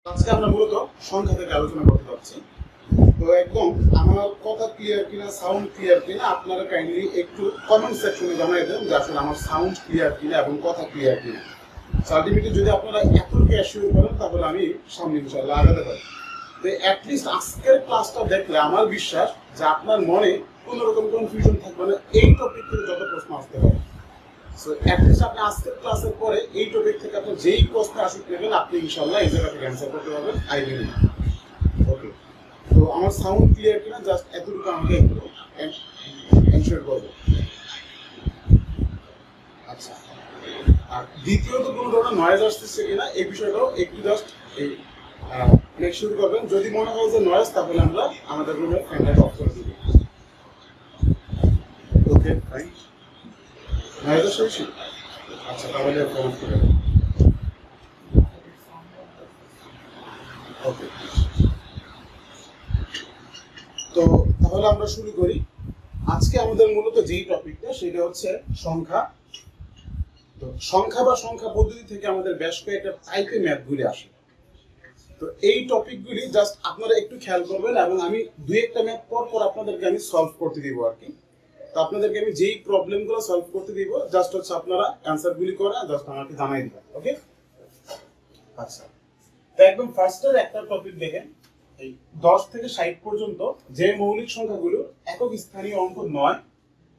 আজকে আমরা মূলত সংখ্যা থেকে আলোচনা করতে যাচ্ছি। তো একদম আমার কথা ক্লিয়ার কিনা, সাউন্ড ক্লিয়ার কিনা আপনারা কাইন্ডলি একটু কমেন্ট সেকশনে জানাই দেন যে আসলে আমার সাউন্ড ক্লিয়ার কিনা এবং কথা ক্লিয়ার কিনা। সার্টিফিকেট যদি আপনারা এতটুকু অ্যাসিওর করেন তাহলে আমি সামনে ইনশাআল্লাহ আগাতে পারি। তো অ্যাটলিস্ট আজকের ক্লাসটা দেখলে আমার বিশ্বাস যে আপনার মনে কোনো রকম কনফিউশন থাকবে না, এই টপিক থেকে যত প্রশ্ন আসতে পারে। সো অ্যাটলিস্ট আপনি আজকের ক্লাসের পরে এই টপিক থেকে আপনি যেই প্রশ্ন আসুক নেবেন আপনি ইনশাআল্লাহ এই জায়গা থেকে অ্যান্সার করতে পারবেন। I believe. ওকে, তো আমার সাউন্ড ক্লিয়ার কিনা জাস্ট এতটুকু আমাকে একটু এনশিওর করবে। আচ্ছা, আর দ্বিতীয়ত কোনো ধরনের নয়েজ আসতেছে কিনা এই বিষয়টাও একটু জাস্ট এই মেক শিওর করবেন। যদি মনে হয় যে নয়েজ, তাহলে আমরা আমাদের রুমের ফ্যানটা অফ করে দিব। ওকে ফাইন, নয়েজ আসছে। আচ্ছা, তাহলে ফোন করে ওকে। তো তাহলে আমরা শুরু করি। আজকে আমাদের মূলত যেই টপিকটা সেটা হচ্ছে সংখ্যা। তো সংখ্যা বা সংখ্যা পদ্ধতি থেকে আমাদের বেশ কয়েকটা টাইপে ম্যাথগুলি আসে। তো এই টপিকগুলি জাস্ট আপনারা একটু খেয়াল করবেন এবং আমি দুই একটা ম্যাথ পর পর আপনাদেরকে আমি সলভ করতে দিব আর কি। তো আপনাদেরকে আমি যেই প্রবলেমগুলো সলভ করতে দিব জাস্ট হচ্ছে আপনারা অ্যান্সারগুলি করে জাস্ট আমাকে জানাই দিবেন। ওকে, আচ্ছা। তো একদম ফার্স্টের একটা টপিক দেখেন, এই 10 থেকে 60 পর্যন্ত যে মৌলিক সংখ্যাগুলো একক স্থানীয় অঙ্ক নয়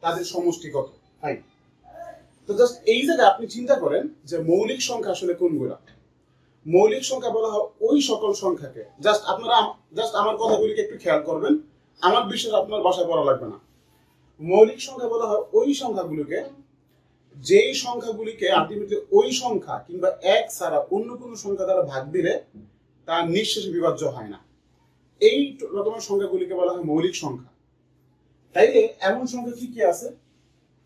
তাদের সমষ্টি কত? ফাইন। তো জাস্ট এই জায়গায় আপনি চিন্তা করেন যে মৌলিক সংখ্যা আসলে কোনগুলো। মৌলিক সংখ্যা বলা হয় ওই সকল সংখ্যাকে, জাস্ট আপনারা জাস্ট আমার কথাগুলিকে একটু খেয়াল করবেন, আমার বিশ্বাস আপনার বাসায় পড়া লাগবে না। মৌলিক সংখ্যা বলা হয় ওই সংখ্যাগুলোকে যেই সংখ্যাগুলিকে আলটিমেটলি ওই সংখ্যা কিংবা এক ছাড়া অন্য কোনো সংখ্যা দ্বারা ভাগ দিলে তা নিঃশেষে বিভাজ্য হয় না। এই রকমের সংখ্যাগুলিকে বলা হয় মৌলিক সংখ্যা। তাইলে এমন সংখ্যা কি কি আছে?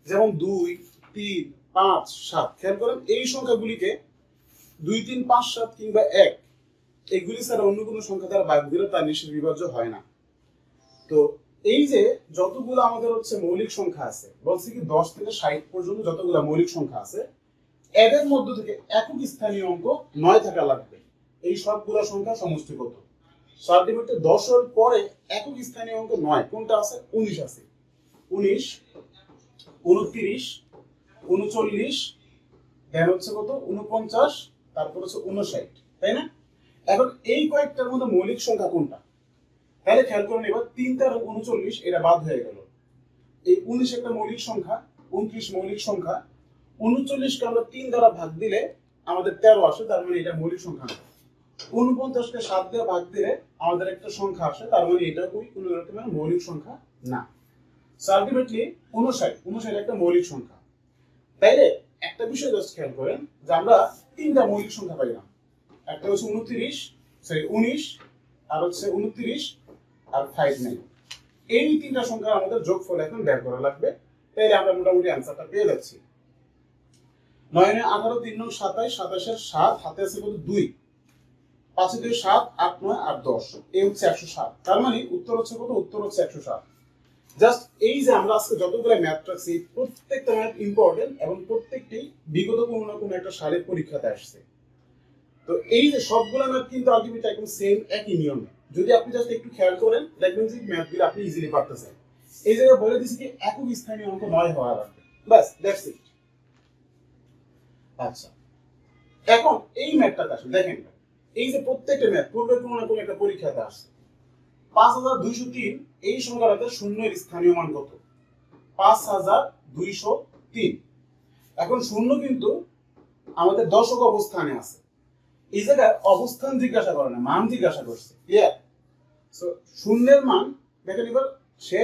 যেমন 2, 3, 5, 7। খেয়াল করেন এই সংখ্যাগুলিকে 2, 3, 5, 7 কিংবা 1 এগুলি ছাড়া অন্য কোনো সংখ্যা দ্বারা ভাগ দিলে তা নিঃশেষ বিভাজ্য হয় না। তো এই যে যতগুলো আমাদের হচ্ছে মৌলিক সংখ্যা আছে, বলছি কি 10 থেকে 60 পর্যন্ত যতগুলো মৌলিক সংখ্যা আছে এদের মধ্য থেকে একক স্থানীয় অঙ্ক 9 থাকা লাগবে। এই সবগুলো সংখ্যা সমষ্টি কত? আলটিমেটলি 10 এর পরে একক স্থানীয় অঙ্ক 9 কোনটা আছে? 19 আছে। 19, 29, 39, দেন হচ্ছে কত? 49, তারপর হচ্ছে 59, তাই না? এখন এই কয়েকটার মধ্যে মৌলিক সংখ্যা কোনটা? তাহলে খেয়াল করুন, এবার 3 আর 39 এটা বাদ হয়ে গেল। এই 19 একটা মৌলিক সংখ্যা, 29 মৌলিক সংখ্যা, 39কে আমরা 3 দ্বারা ভাগ দিলে আমাদের 13 আসে, তার মানে এটা মৌলিক সংখ্যা না। 49কে 7 দিয়ে ভাগ দিলে আমাদের একটা সংখ্যা আসে, তার মানে এটা কোনো রকমের মৌলিক সংখ্যা না। সো আলটিমেটলি 59 একটা মৌলিক সংখ্যা। তাইলে একটা বিষয় জাস্ট খেয়াল করেন যে আমরা তিনটা মৌলিক সংখ্যা পাইলাম। একটা হচ্ছে 19, আর হচ্ছে 29 আর 59। এই তিনটা সংখ্যা আমাদের যোগফল এখন বের করা লাগবে। তাইলে আমরা মোটামুটি অ্যান্সারটা পেয়ে যাচ্ছি। 9 9 18, 3 9 27, 27 এর 7 হাতে আছে কত? 2, 5 2 7, 8 9 আর 10, এই হচ্ছে 107। তার মানে উত্তর হচ্ছে কত? উত্তর হচ্ছে 107। জাস্ট এই যে আমরা আজকে যতগুলো ম্যাথ রাখছি প্রত্যেকটা ম্যাথ ইম্পর্টেন্ট এবং প্রত্যেকটি বিগত কোনো না কোনো একটা সালের পরীক্ষাতে আসছে। তো এই যে সবগুলো ম্যাথ কিন্তু আলটিমেটলি একদম সেম একই নিয়মে। যদি আপনি জাস্ট একটু খেয়াল করেন দেখবেন যে ম্যাথগুলো আপনি ইজিলি পারতেছেন। এই জায়গায় বলে দিছি কি একক স্থানীয় অঙ্ক 9 হওয়া লাগবে, বাস দ্যাটস ইট। আচ্ছা, এখন এই ম্যাথটাতে আসলে দেখেন, এই যে প্রত্যেকটা ম্যাথ পূর্বে কোনো না কোনো একটা পরীক্ষাতে আসছে। 5203 এই সংখ্যাটাতে শূন্যের স্থানীয় মান কত? 5203। এখন শূন্য কিন্তু আমাদের দশক অবস্থানে আছে। এই জায়গায় অবস্থান জিজ্ঞাসা করে না, মান জিজ্ঞাসা করছে। ক্লিয়ার? সো শূন্যের মান দেখেন, এবার সে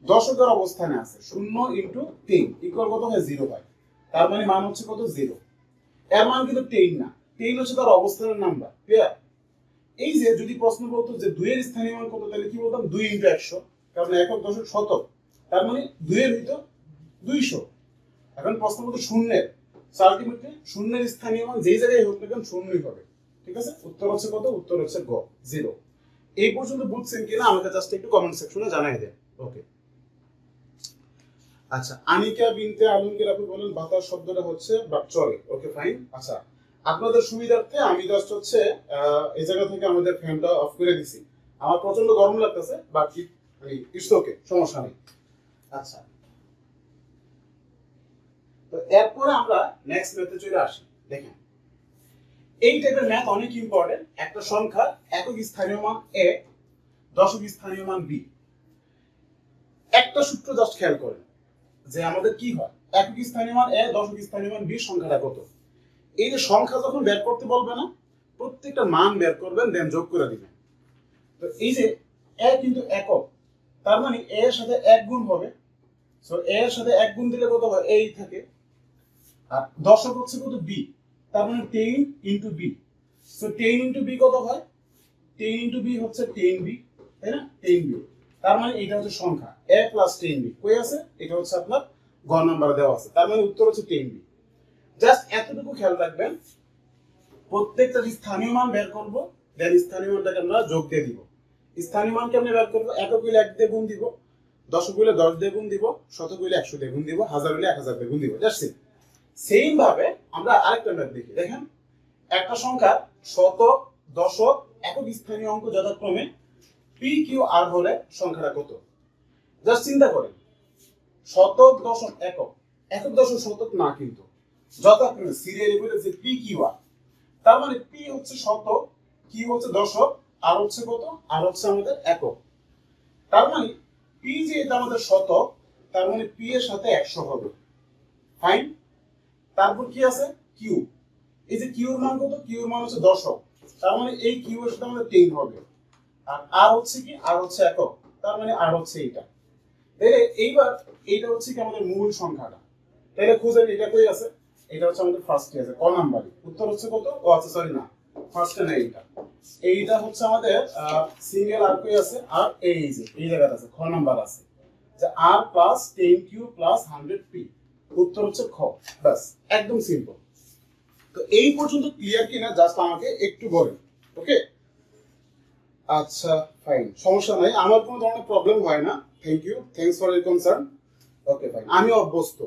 দশকের অবস্থানে আছে। 0 × 3 ইকুয়াল কত হয়? 0 হয়। তার মানে মান হচ্ছে কত? 0। এর মান কিন্তু 10 না, 10 হচ্ছে তার অবস্থানের নাম্বার। ক্লিয়ার? এই যে যদি প্রশ্ন বলতো যে 2 এর স্থানীয় মান কত, তাহলে কি বলতাম? 2 × 100, কারণ একক দশক শতক, তার মানে 2 এর হইতো 200। এখন প্রশ্ন বলতো শূন্যের, আলটিমেটলি শূন্যের স্থানীয় মান যেই জায়গায় হোক না কেন শূন্যই হবে। ঠিক আছে? উত্তর হচ্ছে কত? উত্তর হচ্ছে গ, 0। এই পর্যন্ত বুঝছেন কিনা আমাকে জাস্ট একটু কমেন্ট সেকশনে জানাই দেন। ওকে, আচ্ছা। আনিকা বিনতে আলমগীর আপু বলেন বাতাস শব্দটা হচ্ছে বা চলে। Okay fine. আচ্ছা, আপনাদের সুবিধার্থে আমি জাস্ট হচ্ছে এই জায়গা থেকে আমাদের ফ্যানটা অফ করে দিছি। আমার প্রচন্ড গরম লাগতেছে, বাট ইটস ওকে, সমস্যা নেই। আচ্ছা, তো এরপরে আমরা নেক্সট ম্যাথে চলে আসি। দেখেন, এই টাইপের ম্যাথ অনেক ইম্পর্টেন্ট। একটা সংখ্যা একক স্থানীয় মান এ, দশক স্থানীয় মান বি। একটা সূত্র জাস্ট খেয়াল করেন যে আমাদের কি হয়, একক স্থানীয় মান এ, দশক স্থানীয় মান বি, সংখ্যাটা কত। এই যে সংখ্যা যখন বের করতে বলবে না, প্রত্যেকটা মান বের করবেন, দেন যোগ করে দিবেন। তো এই যে এ কিন্তু একক, তার মানে এ এর সাথে এক গুণ হবে। সো এ এর সাথে এক গুণ দিলে কত হয়, এই থাকে। আর দশক হচ্ছে কত, বি, তার মানে 10 into B. So 10 into B কত হয়, 10 ইন্টু বি হচ্ছে 10b, তাই না, 10b। তার মানে এটা হচ্ছে সংখ্যা a প্লাস 10b। কই আছে, এটা হচ্ছে আপনার গ নাম্বার দেওয়া আছে, তার মানে উত্তর হচ্ছে 10b। জাস্ট এতটুকু খেয়াল রাখবেন, প্রত্যেকটা স্থানীয় মান বের করব, দেন স্থানীয় মানটাকে আমরা যোগ দিয়ে দিব। স্থানীয় মান কেমনে বের করব, একক হইলে 1 দিয়ে গুণ দিব, দশক হইলে 10 দিয়ে গুণ দিব, শতক হইলে 100 দিয়ে গুণ দিব, হাজার হইলে 1000 দিয়ে গুণ দিব। জাস্ট সেম ভাবে আমরা আরেকটা ম্যাথ দেখি। দেখেন, একটা সংখ্যা শতক, দশক, একক স্থানীয় অঙ্ক যথাক্রমে পি কিউ আর হলে সংখ্যাটা কত। জাস্ট চিন্তা করেন, শতক, দশক, একক, একক দশক শতক না, কিন্তু যথাক্রমে সিরিয়ালি বলে যে পি কিউ আর। তার মানে পি হচ্ছে শতক, কিউ হচ্ছে দশক, আর হচ্ছে কত, আর হচ্ছে আমাদের একক। তার মানে পি যে এটা আমাদের শতক, তার মানে পি এর সাথে 100 হবে। ফাইন। তারপর কি আছে, কিউ। এই যে কিউর মান কত, কিউর মান হচ্ছে দশক, তার মানে এই কিউ এর সাথে আমাদের 10 হবে। আর আর হচ্ছে কি, আর হচ্ছে একক, তার মানে আর হচ্ছে এইটা। তাহলে এইবার এইটা হচ্ছে কি আমাদের মূল সংখ্যাটা। তাহলে খুঁজেন এটা কই আছে, এটা হচ্ছে আমাদের ফার্স্টে আছে, ক নাম্বারে। উত্তর হচ্ছে কত, ও আচ্ছা সরি না, ফার্স্টে না, এইটা। এইটা হচ্ছে আমাদের সিঙ্গেল আর কই আছে, আর এই যে এই জায়গাটা আছে, খ নাম্বার আছে, যে আর প্লাস 10q প্লাস 100p। উত্তর হচ্ছে খ। বাস, একদম সিম্পল। তো এই পর্যন্ত ক্লিয়ার কিনা জাস্ট আমাকে একটু বলেন। ওকে, আচ্ছা ফাইন, সমস্যা নাই, আমার কোনো ধরনের প্রবলেম হয় না। Thank you, thanks for your concern. Okay fine, আমি অভ্যস্ত।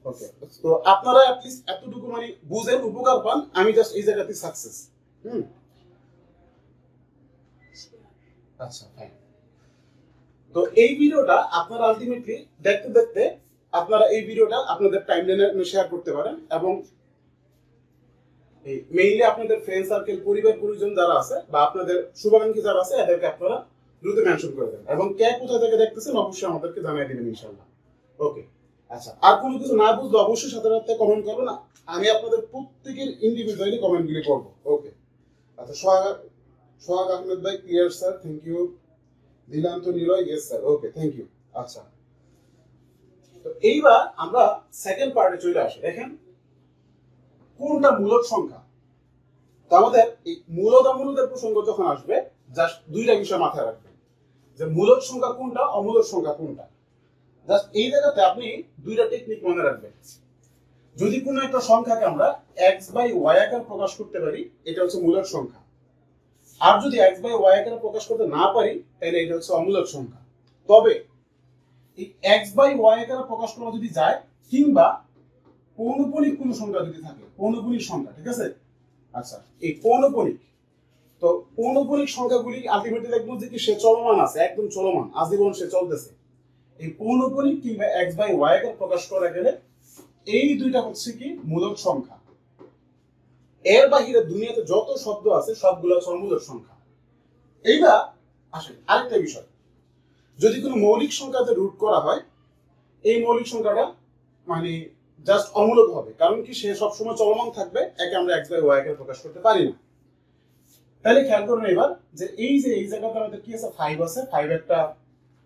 ওকে, তো আপনারা অ্যাটলিস্ট এতটুকু মানে বুঝেন, উপকার পান, আমি জাস্ট এই জায়গাতে সাকসেস। হুম, আচ্ছা ফাইন। তো এই ভিডিওটা আপনারা আলটিমেটলি দেখতে দেখতে আপনারা এই ভিডিওটা আপনাদের টাইমলাইনে শেয়ার করতে পারেন, এবং মেইনলি আপনাদের ফ্রেন্ড সার্কেল, পরিবার পরিজন যারা আছে, বা আপনাদের শুভাকাঙ্ক্ষী যারা আছে, এদেরকে আপনারা দ্রুত মেনশন করে দেন, এবং কে কোথা থেকে দেখতেছেন অবশ্যই আমাদেরকে জানিয়ে দিবেন ইনশাআল্লাহ। ওকে, আচ্ছা, আর কোনো কিছু না বুঝলে অবশ্যই সাথে সাথে কমেন্ট করবেন, আমি আপনাদের প্রত্যেকের ইন্ডিভিজুয়ালি কমেন্টগুলি করব। ওকে, আচ্ছা, সোহাগ আহমেদ ভাই clear sir, thank you. Dilanto Niloy, yes sir, okay thank you. আচ্ছা, তো এইবার আমরা সেকেন্ড পার্টে চলে আসি। দেখেন, কোনটা মূলদ সংখ্যা। তো আমাদের এই মূলদ অমূলদের প্রসঙ্গ যখন আসবে, জাস্ট দুইটা বিষয় মাথায় রাখবেন, যে মূলদ সংখ্যা কোনটা, অমূলদ সংখ্যা কোনটা। জাস্ট এই জায়গাতে আপনি দুইটা টেকনিক মনে রাখবেন। যদি কোনো একটা সংখ্যাকে আমরা এক্স বাই ওয়াই আকারে প্রকাশ করতে পারি, এটা হচ্ছে মূলদ সংখ্যা। আর যদি এক্স বাই ওয়াই আকারে প্রকাশ করতে না পারি, তাহলে এটা হচ্ছে অমূলদ সংখ্যা। তবে এই এক্স বাই ওয়াই আকারে প্রকাশ করা যদি যায়, কিংবা পৌনঃপুনিক কোনো সংখ্যা যদি থাকে, পৌনঃপুনিক সংখ্যা, ঠিক আছে। আচ্ছা, এই পৌনঃপুনিক, তো পৌনঃপুনিক সংখ্যাগুলি আলটিমেটলি দেখবো যে কি সে চলমান আছে, একদম চলমান, আজীবন সে চলতেছে। এই পৌনঃপুনিক কিংবা এক্স বাই ওয়াই আকারে প্রকাশ করা গেলে এই দুইটা হচ্ছে কি মূলদ সংখ্যা। এর বাহিরে দুনিয়াতে যত শব্দ আছে সবগুলো হচ্ছে অমূলদ সংখ্যা। এইবার আসেন আরেকটা বিষয়, যদি কোনো মৌলিক সংখ্যাতে রুট করা হয়, এই মৌলিক সংখ্যাটা মানে জাস্ট অমূলক হবে, কারণ কি সে সবসময় চলমান থাকবে, একে আমরা এক্স বাই ওয়াই আকারে প্রকাশ করতে পারি না। তাহলে খেয়াল করুন এবার, যে এই জায়গাতে আমাদের কি আছে, 5 আছে, 5 একটা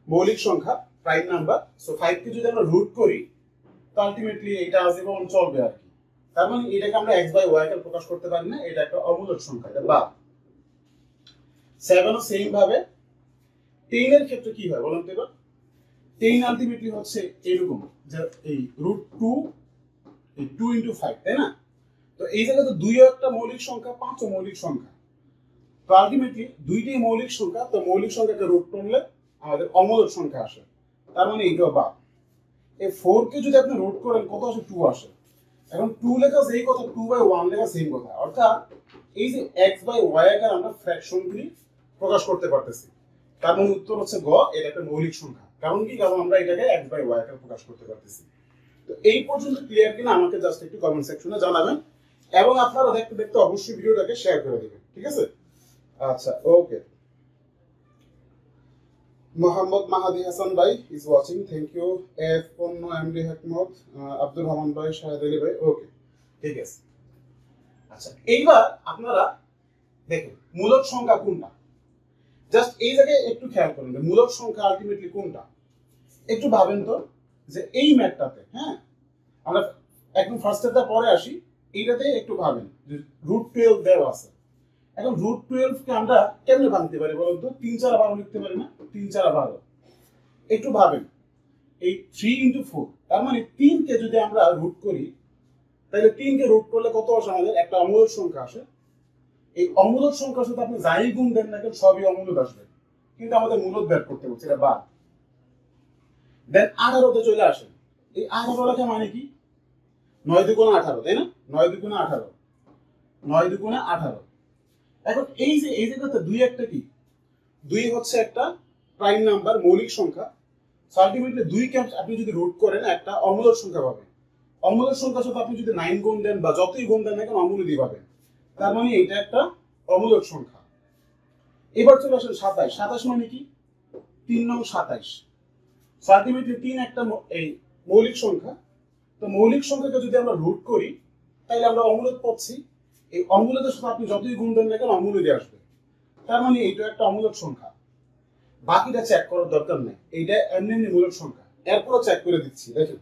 মৌলিক সংখ্যা, প্রাইম নাম্বার। সো 5 কে যদি আমরা রুট করি, তো আলটিমেটলি এটা আজীবন চলবে আর কি। তার মানে এটাকে আমরা এক্স বাই ওয়াই আকারে প্রকাশ করতে পারি না, এটা একটা অমূলক সংখ্যা, এটা বাদ। 7 ও সেম ভাবে। 10 এর ক্ষেত্রে কি হয় বলুন তো এবার। 10 আলটিমেটলি হচ্ছে এরকম, যে এই √2, এই 2 × 5, তাই না। তো এই জায়গাতে 2 ও একটা মৌলিক সংখ্যা, 5 ও মৌলিক সংখ্যা। তো আলটিমেটলি দুইটাই মৌলিক সংখ্যা, তো মৌলিক সংখ্যাকে রুট করলে আমাদের অমূলক সংখ্যা আসে, তার মানে এইটাও বাদ। এই 4 কে যদি আপনি রুট করেন, কত আসে, 2 আসে। এখন 2 লেখা যেই কথা, 2/1 লেখা সেম কথা। অর্থাৎ এই যে x/y আকারে আমরা ফ্র্যাকশনগুলি প্রকাশ করতে পারতেছি, তার মানে উত্তর হচ্ছে গ, এটা একটা মৌলিক সংখ্যা। কারণ কি? কারণ আমরা এটাকে x/y আকারে প্রকাশ করতে পারতেছি। তো এই পর্যন্ত ক্লিয়ার কিনা আমাকে জাস্ট একটু কমেন্ট সেকশনে জানাবেন, এবং আপনারা দেখতে দেখতে অবশ্যই ভিডিওটাকে শেয়ার করে দিবেন, ঠিক আছে? আচ্ছা, ওকে। মোহাম্মদ মাহাদি হাসান ভাই is watching, thank you. F পণ্য এমডি হেকমত, আব্দুর রহমান ভাই, শাহেদ আলী ভাই, ওকে, ঠিক আছে। আচ্ছা, এইবার আপনারা দেখুন মূলক সংখ্যা কোনটা। জাস্ট এই জায়গায় একটু খেয়াল করুন যে মূলক সংখ্যা আলটিমেটলি কোনটা। একটু ভাবেন তো যে এই ম্যাথটাতে, হ্যাঁ, আমরা একদম ফার্স্টেরটা পরে আসি, এইটাতে একটু ভাবেন যে √12 দেওয়া আছে। এখন √12 কে আমরা কেমনে ভাঙতে পারি বলুন তো? 3 4 12 লিখতে পারি না? 3 4 12। একটু ভাবেন, এই 3 × 4, তার মানে 3 কে যদি আমরা রুট করি, তাহলে 3 কে রুট করলে কত আসে? আমাদের একটা অমূলক সংখ্যা আসে। এই অমূলক সংখ্যার সাথে আপনি যাই গুণ দেন না কেন সবই অমূলক আসবে, কিন্তু আমাদের মূলক বের করতে বলছে, এটা বাদ। দেন 18 তে চলে আসেন। এই 18 লেখা মানে কি? 9 × 2 = 18, তাই না? 9 × 2 = 18, 9 × 2 = 18। এখন এই যে এই জায়গাতে 2 একটা কি? 2 হচ্ছে একটা প্রাইম নাম্বার, মৌলিক সংখ্যা। সো আলটিমেটলি 2 কে আপনি যদি রুট করেন একটা অমূলক সংখ্যা পাবেন। অমূলক সংখ্যার সাথে আপনি যদি 9 গুণ দেন বা যতই গুণ দেন না কেন অমূলকই পাবেন। তার মানে এটা একটা অমূলক সংখ্যা। এবার চলে আসেন 27। 27 মানে কি? 3 নং 27। সো আলটিমেটলি 3 একটা এই মৌলিক সংখ্যা। তো মৌলিক সংখ্যাকে যদি আমরা রুট করি, তাহলে আমরা অমূলক পাচ্ছি। এই অমূলকের সাথে আপনি যতই গুণ দেন না কেন অমূলকই আসবে। তার মানে এটা একটা অমূলক সংখ্যা। বাকিটা চেক করার দরকার নেই, এইটা এমনি এমনি মূলক সংখ্যা। এরপরও চেক করে দিচ্ছি, দেখেন।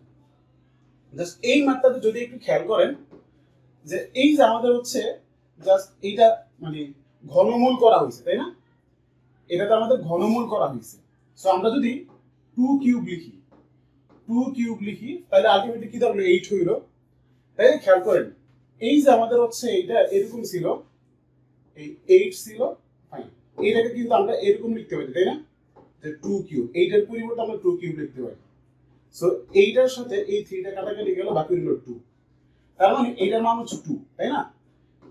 জাস্ট এই মাত্রাতে যদি একটু খেয়াল করেন যে এই যে আমাদের হচ্ছে জাস্ট এইটা মানে ঘনমূল করা হয়েছে, তাই না? এটাতে আমাদের ঘনমূল করা হয়েছে। সো আমরা যদি 2³ লিখি, 2³ লিখি, তাহলে আলটিমেটলি কি দাঁড়ালো? 8 হইল। তাই খেয়াল করেন, এই যে আমাদের হচ্ছে এইটা এরকম ছিল, এই 8 ছিল, ফাইন। এইটাকে কিন্তু আমরা এরকম লিখতে পারি, তাই না? যে 2³ 8 এর পরিবর্তে আমরা 2³ লিখতে পারি। সো এইটার সাথে এই 3টা কাটাকাটি গেল, বাকি রইল 2। তার মানে এইটার মান হচ্ছে 2, তাই না?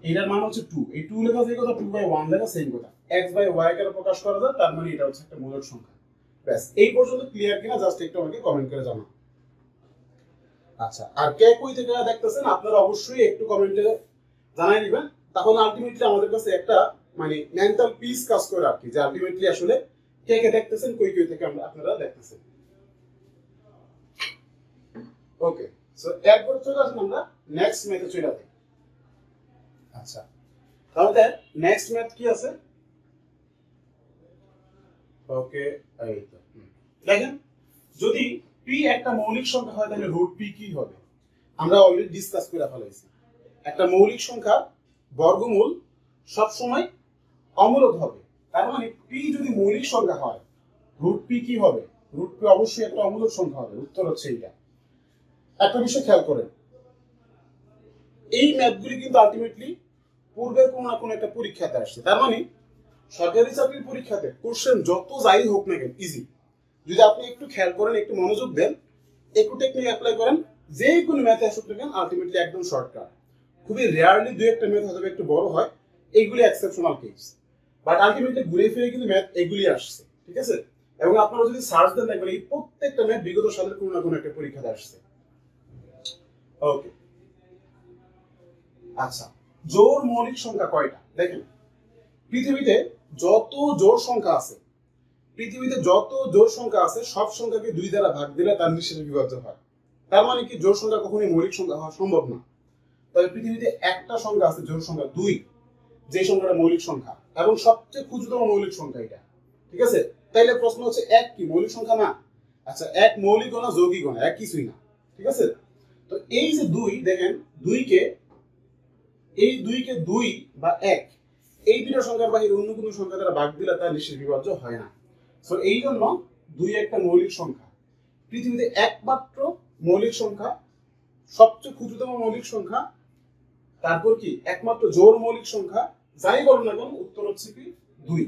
এইটার মান হচ্ছে 2। এই 2 লেখা যে কথা, 2/1 লেখা সেম কথা। x/y কে প্রকাশ করা যায়, তার মানে এটা হচ্ছে একটা মূলক সংখ্যা। ব্যাস, এই পর্যন্ত ক্লিয়ার কিনা জাস্ট একটু আমাকে কমেন্ট করে জানান। আচ্ছা, আর কে কই থেকে দেখতেছেন আপনারা অবশ্যই একটু কমেন্টে জানাই দিবেন, তাহলে আলটিমেটলি আমাদের কাছে একটা মানে মেন্টাল পিস কাজ করে আর কি, যে আলটিমেটলি আসলে কে কে দেখতেছেন, কই কই থেকে আপনারা দেখতেছেন। ওকে, সো এরপর চলে আসুন আমরা নেক্সট ম্যাথে চলে যাই। আচ্ছা, তাহলে নেক্সট ম্যাথ কি আছে? ওকে, এই তো দেখেন, যদি p একটা মৌলিক সংখ্যা হয় তাহলে √p কি হবে? আমরা অলরেডি ডিসকাস করে ফেলেছি। একটা মৌলিক সংখ্যা বর্গমূল সব সময় অমূলক হবে। তার মানে p যদি মৌলিক সংখ্যা হয়, √p কি হবে? √p অবশ্যই একটা অমূলক সংখ্যা হবে। উত্তর হচ্ছে এইটা। একটা বিষয় খেয়াল করেন, এই ম্যাথগুলি কিন্তু আলটিমেটলি পূর্বের কোনো না কোনো একটা পরীক্ষাতে আসছে। তার মানে সরকারি চাকরির পরীক্ষাতে কোশ্চেন যত যাই হোক না কেন ইজি, যদি আপনি একটু খেয়াল করেন, একটু মনোযোগ দেন, একটু টেকনিক অ্যাপ্লাই করেন, যে কোনো ম্যাথে আসুক না কেন আলটিমেটলি একদম শর্টকাট। খুবই রেয়ারলি দুই একটা ম্যাথ হয়তো একটু বড় হয়, এইগুলি এক্সেপশনাল কেস, বাট আলটিমেটলি ঘুরে ফিরে কিন্তু ম্যাথ এগুলি আসছে, ঠিক আছে? এবং আপনারা যদি সার্চ দেন দেখবেন এই প্রত্যেকটা ম্যাথ বিগত সালের কোনো না কোনো একটা পরীক্ষাতে আসছে। ওকে, আচ্ছা, জোড় মৌলিক সংখ্যা কয়টা? দেখেন, পৃথিবীতে যত জোড় সংখ্যা আছে, পৃথিবীতে যত জোড় সংখ্যা আছে সব সংখ্যাকে 2 দ্বারা ভাগ দিলে তার নিঃশেষে বিভাজ্য হয়। তার মানে কি জোড় সংখ্যা কখনোই মৌলিক সংখ্যা হওয়া সম্ভব না। তবে পৃথিবীতে একটা সংখ্যা আছে জোড় সংখ্যা 2, যে সংখ্যাটা মৌলিক সংখ্যা এবং সবচেয়ে ক্ষুদ্রতম মৌলিক সংখ্যা এটা, ঠিক আছে? তাইলে প্রশ্ন হচ্ছে 1 কি মৌলিক সংখ্যা না? আচ্ছা, 1 মৌলিক না যৌগিক না? 1 কিছুই না, ঠিক আছে? তো এই যে 2, দেখেন 2 কে এই 2 কে 2 বা 1 এই দুটো সংখ্যার বাহিরে অন্য কোনো সংখ্যা দ্বারা ভাগ দিলে তার নিঃশেষ বিভাজ্য হয় না। সো এই জন্য 2 একটা মৌলিক সংখ্যা, পৃথিবীতে একমাত্র মৌলিক সংখ্যা, সবচেয়ে ক্ষুদ্রতম মৌলিক সংখ্যা, তারপর কি একমাত্র জোড় মৌলিক সংখ্যা, যাই বলো না কেন উত্তর হচ্ছে কি 2।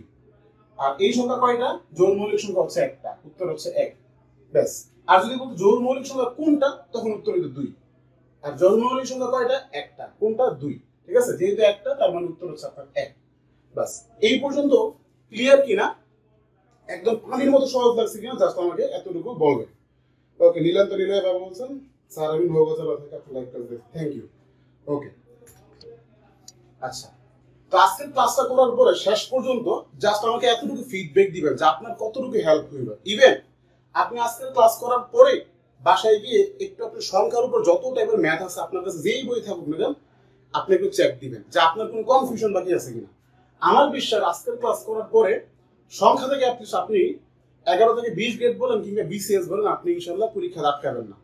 আর এই সংখ্যা কয়টা? জোড় মৌলিক সংখ্যা হচ্ছে একটা, উত্তর হচ্ছে 1। ব্যাস। আর যদি বলতো জোড় মৌলিক সংখ্যা কোনটা, তখন উত্তর হইতো 2। আর জন্মমৌলিক সংখ্যা কয়টা? একটা। কোনটা? 2। ঠিক আছে, যেহেতু একটা তার মানে উত্তর হচ্ছে আপনার 1। বাস, এই পর্যন্ত ক্লিয়ার কিনা, একদম পানির মতো সহজ লাগছে কিনা জাস্ট আমাকে এতটুকু বলবেন। ওকে, নীলান্ত নীলয় বাবা বলছেন স্যার আমি নবগতলা থেকে আপনার লাইক করে দিচ্ছি, থ্যাংক ইউ। ওকে, আচ্ছা, তো আজকের ক্লাসটা করার পরে শেষ পর্যন্ত জাস্ট আমাকে এতটুকু ফিডব্যাক দিবেন যে আপনার কতটুকু হেল্প হইল। ইভেন আপনি আজকের ক্লাস করার পরে বাসায় গিয়ে একটু আপনার সংখ্যার উপর যত টাইপের ম্যাথ আছে আপনার কাছে যেই বই থাকুক না কেন আপনি একটু চেক দিবেন যে আপনার কোনো কনফিউশন বাকি আছে কিনা। আমার বিশ্বাস আজকের ক্লাস করার পরে সংখ্যা থেকে আপনি 11 থেকে 20 গ্রেড বলেন কিংবা বিসিএস বলেন, আপনি ইনশাল্লাহ পরীক্ষা আটকাবেন না।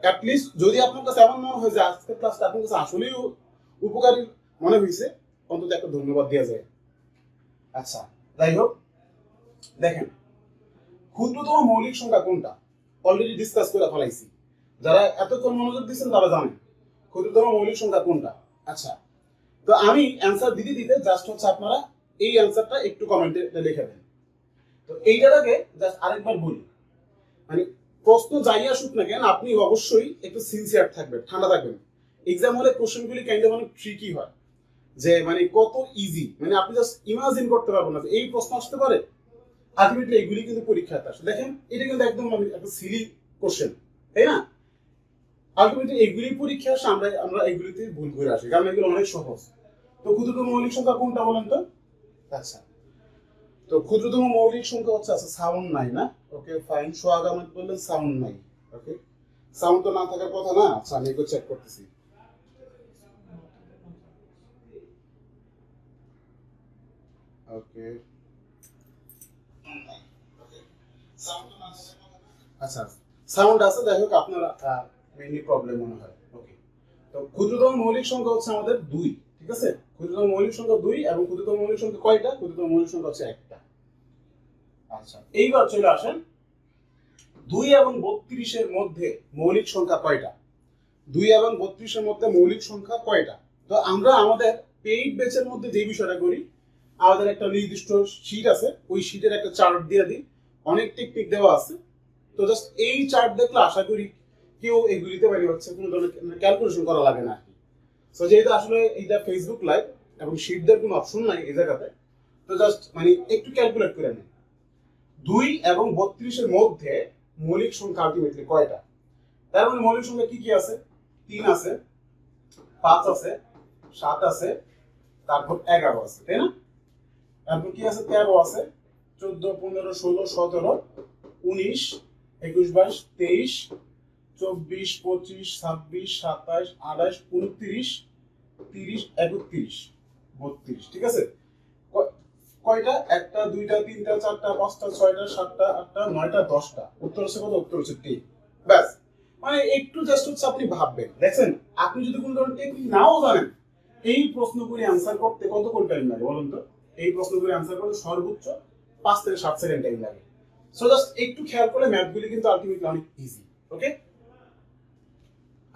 অ্যাটলিস্ট যদি আপনার কাছে এমন মনে হয় যে আজকের ক্লাসটা আপনার কাছে আসলেই উপকারী মনে হয়েছে, অন্তত একটা ধন্যবাদ দেওয়া যায়। আচ্ছা, যাই হোক, দেখেন ক্ষুদ্রতম মৌলিক সংখ্যা কোনটা অলরেডি ডিসকাস করে ফেলাইছি। যারা এতক্ষণ মনোযোগ দিচ্ছেন তারা জানেন ক্ষুদ্রতম মৌলিক সংখ্যা কোনটা। আচ্ছা, তো আমি অ্যান্সার দিতে দিতে জাস্ট হচ্ছে আপনারা এই অ্যান্সারটা একটু কমেন্টে লিখে দেন। তো এইটাকে জাস্ট আরেকবার বলি, মানে প্রশ্ন যাই আসুক না কেন আপনি অবশ্যই একটু সিনসিয়ার থাকবেন, ঠান্ডা থাকবেন। এক্সাম হলে কোশ্চেনগুলি কাইন্ড অফ অনেক ট্রিকি হয়, যে মানে কত ইজি, মানে আপনি জাস্ট ইমাজিন করতে পারবেন না যে এই প্রশ্ন আসতে পারে। আলটিমেটলি এগুলি কিন্তু পরীক্ষাতে আসে। দেখেন এটা কিন্তু একদম একটা সিলি কোশ্চেন, তাই না? আলটিমেটলি এগুলি পরীক্ষা আসে, আমরা এগুলিতে ভুল করে আসি কারণ এগুলো অনেক সহজ। তো ক্ষুদ্রতম মৌলিক সংখ্যা কোনটা বলেন তো? আচ্ছা, তো ক্ষুদ্রতম মৌলিক সংখ্যা হচ্ছে আচ্ছা সাউন্ড নাই না? ওকে ফাইন, সোহাগ আহমেদ বললেন সাউন্ড নাই। ওকে, সাউন্ড তো না থাকার কথা না। আচ্ছা, আমি এগুলো চেক করতেছি। ওকে, আচ্ছা সাউন্ড আছে, যাই হোক আপনার মেইনলি প্রবলেম মনে হয়। ওকে, তো ক্ষুদ্রতম মৌলিক সংখ্যা হচ্ছে আমাদের 2। ঠিক আছে, ক্ষুদ্রতম মৌলিক সংখ্যা 2 এবং ক্ষুদ্রতম মৌলিক সংখ্যা কয়টা? ক্ষুদ্রতম মৌলিক সংখ্যা হচ্ছে একটা। আচ্ছা, এইবার চলে আসেন 2 এবং 32 এর মধ্যে মৌলিক সংখ্যা কয়টা? 2 এবং 32 এর মধ্যে মৌলিক সংখ্যা কয়টা? তো আমরা আমাদের পেইড ব্যাচের মধ্যে যে বিষয়টা করি, আমাদের একটা নির্দিষ্ট শীট আছে, ওই শীটের একটা চার্ট দিয়ে দিই, অনেক টেকনিক দেওয়া আছে। তো জাস্ট এই চার্ট দেখলে আশা করি কেউ এগুলিতে বাড়ি হচ্ছে কোনো ধরনের ক্যালকুলেশন করা লাগে না। সো যেহেতু আসলে এইটা ফেসবুক লাইভ এবং শীট দেওয়ার কোনো অপশন নাই এই জায়গাতে, তো জাস্ট মানে একটু ক্যালকুলেট করে নেন 2 এবং 32 এর মধ্যে মৌলিক সংখ্যা আলটিমেটলি কয়টা। তার মানে মৌলিক সংখ্যা কি কি আছে? 3 আছে, 5 আছে, 7 আছে, তারপর 11 আছে, তাই না? তারপর কি আছে? 13 আছে, 14, 15, 16, 17, 19, 21, 22, 23, 24, 25, 26, 27, 28, 29, 30, 31, 32। ঠিক আছে, কয়টা? 1টা 2টা 3টা 4টা 5টা 6টা 7টা 8টা 9টা 10টা। উত্তর হচ্ছে কত? উত্তর হচ্ছে 3। ব্যাস, মানে একটু জাস্ট হচ্ছে আপনি ভাববেন। দেখছেন, আপনি যদি কোনো ধরনের টেকনিক নাও জানেন, এই প্রশ্নগুলি অ্যান্সার করতে কতক্ষণ টাইম লাগে বলুন তো? এই প্রশ্নগুলি অ্যান্সার করতে সর্বোচ্চ 5 থেকে 7 সেকেন্ড টাইম লাগে। সো জাস্ট একটু খেয়াল করে ম্যাথগুলি কিন্তু আলটিমেটলি অনেক ইজি। ওকে,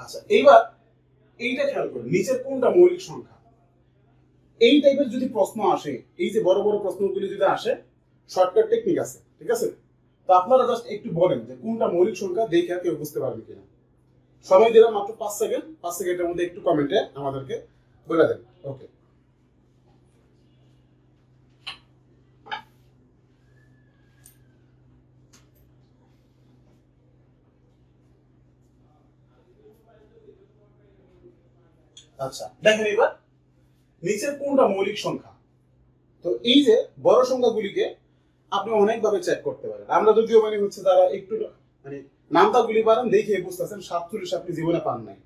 আচ্ছা এইবার এইটা খেয়াল করুন, নিচের কোনটা মৌলিক সংখ্যা? এই টাইপের যদি প্রশ্ন আসে, এই যে বড় বড় প্রশ্নগুলি যদি আসে, শর্টকাট টেকনিক আছে। ঠিক আছে, তো আপনারা জাস্ট একটু বলেন যে কোনটা মৌলিক সংখ্যা, দেখে কেউ বুঝতে পারবে কিনা। সময় দিলাম মাত্র 5 সেকেন্ড। 5 সেকেন্ডের মধ্যে একটু কমেন্টে আমাদেরকে বলে দেন। ওকে, আচ্ছা দেখেন এবার নিচের কোনটা মৌলিক সংখ্যা। তো এই যে বড় সংখ্যাগুলিকে আপনি অনেকভাবে চেক করতে পারেন। আমরা যদিও মানে হচ্ছে তারা একটু মানে নামতাগুলি পারেন দেখে বুঝতেছেন 47 আপনি জীবনে পান নাই।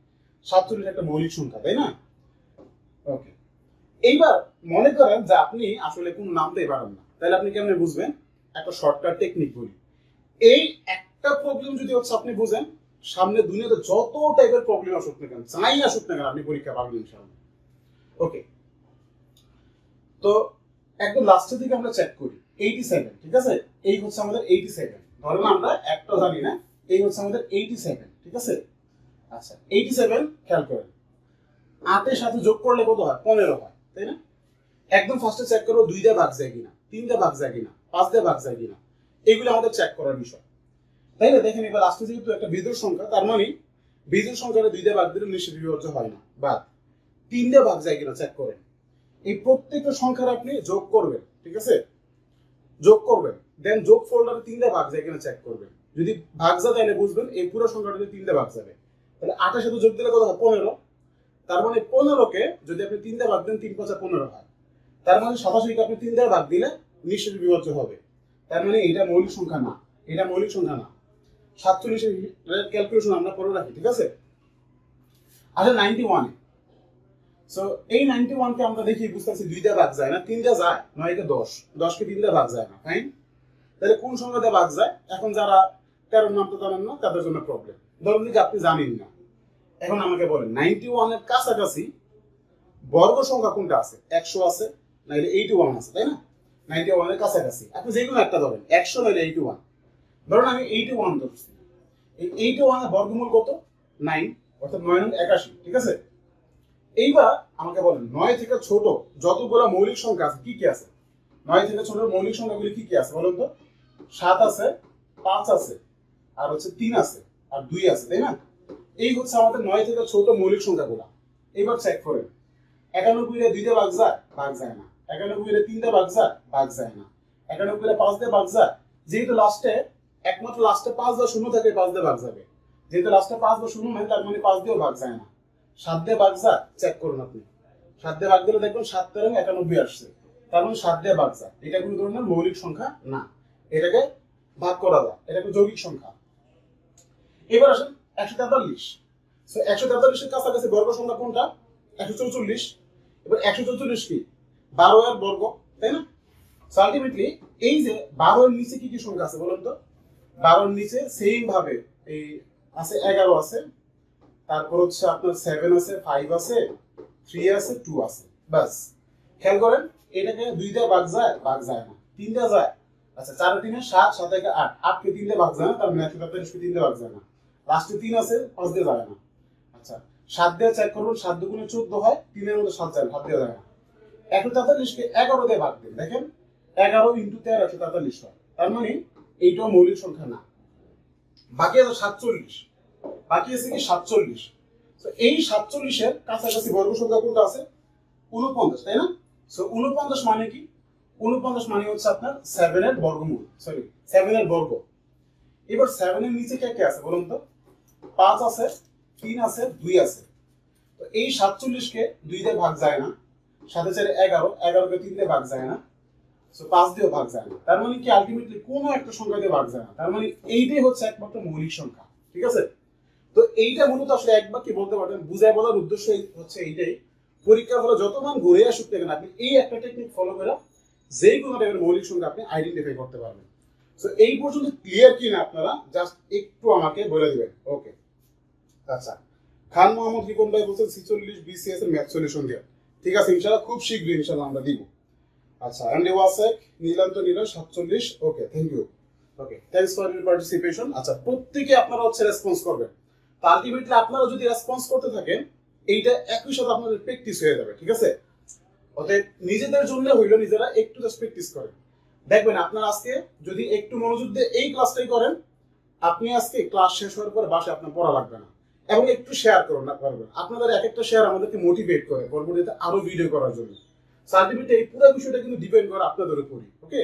47 একটা মৌলিক সংখ্যা, তাই না? ওকে, এইবার মনে করেন যে আপনি আসলে কোন নামতেই পারেন না, তাহলে আপনি কেমনে বুঝবেন? একটা শর্টকাট টেকনিক বলি। এই একটা প্রবলেম যদি হচ্ছে আপনি বুঝেন, সামনে দুনিয়াতে যত টাইপের প্রবলেম আসুক না কেন, যাই আসুক না কেন, আপনি পরীক্ষা পাবেন ইনশাআল্লাহ। ওকে, তো একদম লাস্টের দিকে আমরা চেক করি 87। ঠিক আছে, এই হচ্ছে আমাদের 87। ধরেন আমরা একটা জানি না, এই হচ্ছে আমাদের 87। ঠিক আছে, আচ্ছা 87 খেয়াল করেন 8 এর সাথে যোগ করলে কত হয়? 15 হয়, তাই না? একদম ফার্স্টে চেক করবো 2 দিয়ে ভাগ যায় কিনা, 3 দিয়ে ভাগ যায় কিনা, 5 দিয়ে ভাগ যায় কিনা, এগুলো আমাদের চেক করার বিষয়, তাই না? দেখেন এবার লাস্টে যেহেতু একটা বিজোড় সংখ্যা, তার মানে বিজোড় সংখ্যাটা 2 দিয়ে ভাগ দিলে নিশ্চিত বিভাজ্য হয় না, বাট 3 দিয়ে ভাগ যায় কিনা চেক করেন। এই প্রত্যেকটা সংখ্যার আপনি যোগ করবেন, ঠিক আছে, যোগ করবেন, দেন যোগ ফোল্ডারে 3 দিয়ে ভাগ যায় কিনা চেক করবেন। যদি ভাগ যায় তাহলে বুঝবেন এই পুরো সংখ্যাটা 3 দিয়ে ভাগ যাবে। তাহলে 28 সাথে যোগ দিলে কত হয়? 15। তার মানে 15 কে যদি আপনি 3 দিয়ে ভাগ দেন 3 5 15 হয়। তার মানে 87 কে আপনি 3 দিয়ে ভাগ দিলে নিশ্চিত বিভাজ্য হবে। তার মানে এটা মৌলিক সংখ্যা না, এটা মৌলিক সংখ্যা না। 47 এর ক্যালকুলেশন আমরা পরে রাখি, ঠিক আছে। আচ্ছা 91, সো এই 91 কে আমরা দেখি বুঝতেছি 2 দিয়ে ভাগ যায় না, 3 দিয়ে যায়। 9 কে 10, 10 কে 3 দিয়ে ভাগ যায় না, ফাইন। তাহলে কোন সংখ্যা দিয়ে ভাগ যায়? এখন যারা 13 নাম তো জানেন না তাদের জন্য প্রবলেম। ধরুন যে আপনি জানেন না, এখন আমাকে বলেন 91 এর কাছাকাছি বর্গ সংখ্যা কোনটা আছে? 100 আছে, নাইলে 81 আছে, তাই না? 91 এর কাছাকাছি আপনি যে কোনো একটা ধরেন, 100 নাইলে 81। ধরুন আমি 81 ধরছি, এই 81 এর বর্গমূল কত? 9, অর্থাৎ 9 9 81, ঠিক আছে। এইবার আমাকে বলেন 9 থেকে ছোট যতগুলো মৌলিক সংখ্যা আছে কি কি আছে? 9 থেকে ছোট মৌলিক সংখ্যাগুলি কি কি আছে বলুন তো? 7 আছে, 5 আছে, আর হচ্ছে 3 আছে, আর 2 আছে, তাই না? এই হচ্ছে আমাদের 9 থেকে ছোট মৌলিক সংখ্যাগুলো। এবার চেক করেন 91 এর 2 দিয়ে ভাগ যায়? ভাগ যায় না। 91 এর 3 দিয়ে ভাগ যায়? ভাগ যায় না। 91 এর 5 দিয়ে ভাগ যায়? যেহেতু লাস্টে একমাত্র লাস্টে 5 বা 0 থাকে 5 দিয়ে ভাগ যাবে। যেহেতু লাস্টে 5 বা 0 নাই তার মানে 5 দিয়েও ভাগ যায় না। 7 দিয়ে ভাগ যায়? চেক করুন আপনি। 7 দিয়ে ভাগ দিলে দেখবেন 7 13 91 আসছে। তার মানে 7 দিয়ে ভাগ যায়। এটা কোনো ধরনের মৌলিক সংখ্যা না। এটাকে ভাগ করা যায়। এটা একটা যৌগিক সংখ্যা। এবার আসেন 143। সো 143 এর কাছাকাছি বর্গ সংখ্যা কোনটা? 144। এবার 144 কি? 12 এর বর্গ, তাই না? সো আলটিমেটলি এই যে 12 এর নিচে কি কি সংখ্যা আছে বলুন তো? 12 এর নিচে সেম ভাবে এই আছে 11 আছে, তারপর হচ্ছে আপনার 7 আছে, 5 আছে, 3 আছে, 2 আছে, বাস। খেয়াল করেন এটাকে 2 দিয়ে ভাগ যায়? ভাগ যায় না। 3 দিয়ে যায়? আচ্ছা 4 এর 3 এ 7, 7 এ 8, 8 কে 3 দিয়ে ভাগ যায় না, তার মানে 143 কে 3 দিয়ে ভাগ যায় না। লাস্টে 3 আছে, 5 দিয়ে যায় না। আচ্ছা 7 দিয়ে চেক করুন, 7 দুগুণে 14 হয়, 3 এর মধ্যে 7 যায় না, 7 দিয়ে যায় না। 143 কে 11 দিয়ে ভাগ দেন, দেখেন 11 ইনটু 13 143 হয়। তার মানে এইটাও মৌলিক সংখ্যা না। বাকি আছে 47, বাকি আছে কি 47। তো এই 47 এর কাছাকাছি বর্গ সংখ্যা কোনটা আছে? 49, তাই না? সো 49 মানে কি? 49 মানে হচ্ছে আপনার 7 এর বর্গমূল, সরি 7 এর বর্গ। এবার 7 এর নিচে কে কে আছে বলুন তো? 5 আছে, 3 আছে, 2 আছে। তো এই 47 কে 2 দিয়ে ভাগ যায় না, 7 4 11, 11 কে 3 দিয়ে ভাগ যায় না, সো 5 দিয়েও ভাগ যায় না। তার মানে কি আলটিমেটলি কোনো একটা সংখ্যা দিয়ে ভাগ যায় না। তার মানে এইটাই হচ্ছে একমাত্র মৌলিক সংখ্যা, ঠিক আছে। তো এইটা মূলত আসলে একবার কি বলতে পারবেন, বুঝায় বলার উদ্দেশ্য হচ্ছে এইটাই, পরীক্ষার হলে যত মান ঘুরে আসুক না আপনি এই একটা টেকনিক ফলো করে যেই কোনো টাইপের মৌলিক সংখ্যা আপনি আইডেন্টিফাই করতে পারবেন। সো এই পর্যন্ত ক্লিয়ার কিনা আপনারা জাস্ট একটু আমাকে বলে দিবেন। ওকে, আচ্ছা খান মোহাম্মদ রিপন ভাই বলছেন 46 বিসিএস এর ম্যাথ সলিউশন দিয়ে। ঠিক আছে, ইনশাআল্লাহ খুব শীঘ্রই ইনশাআল্লাহ আমরা দিব। আচ্ছা and Wasek Nilanto Nil 47। Okay, thank you. Okay, thanks for your participation. আচ্ছা প্রত্যেকে আপনারা হচ্ছে রেসপন্স করবেন। তো আলটিমেটলি আপনারা যদি রেসপন্স করতে থাকেন এইটা একই সাথে আপনাদের প্র্যাকটিস হয়ে যাবে, ঠিক আছে। অতএব নিজেদের জন্য হইলো নিজেরা একটু জাস্ট প্র্যাকটিস করেন, দেখবেন আপনার আজকে যদি একটু মনোযোগ দিয়ে এই ক্লাসটাই করেন, আপনি আজকে ক্লাস শেষ হওয়ার পরে বাসায় আপনার পড়া লাগবে না। এবং একটু শেয়ার করুন না পারবেন, আপনাদের এক একটা শেয়ার আমাদেরকে মোটিভেট করে পরবর্তীতে আরো ভিডিও করার জন্য। আলটিমেটলি এই পুরো বিষয়টা কিন্তু ডিপেন্ড করে আপনাদের উপরই। ওকে,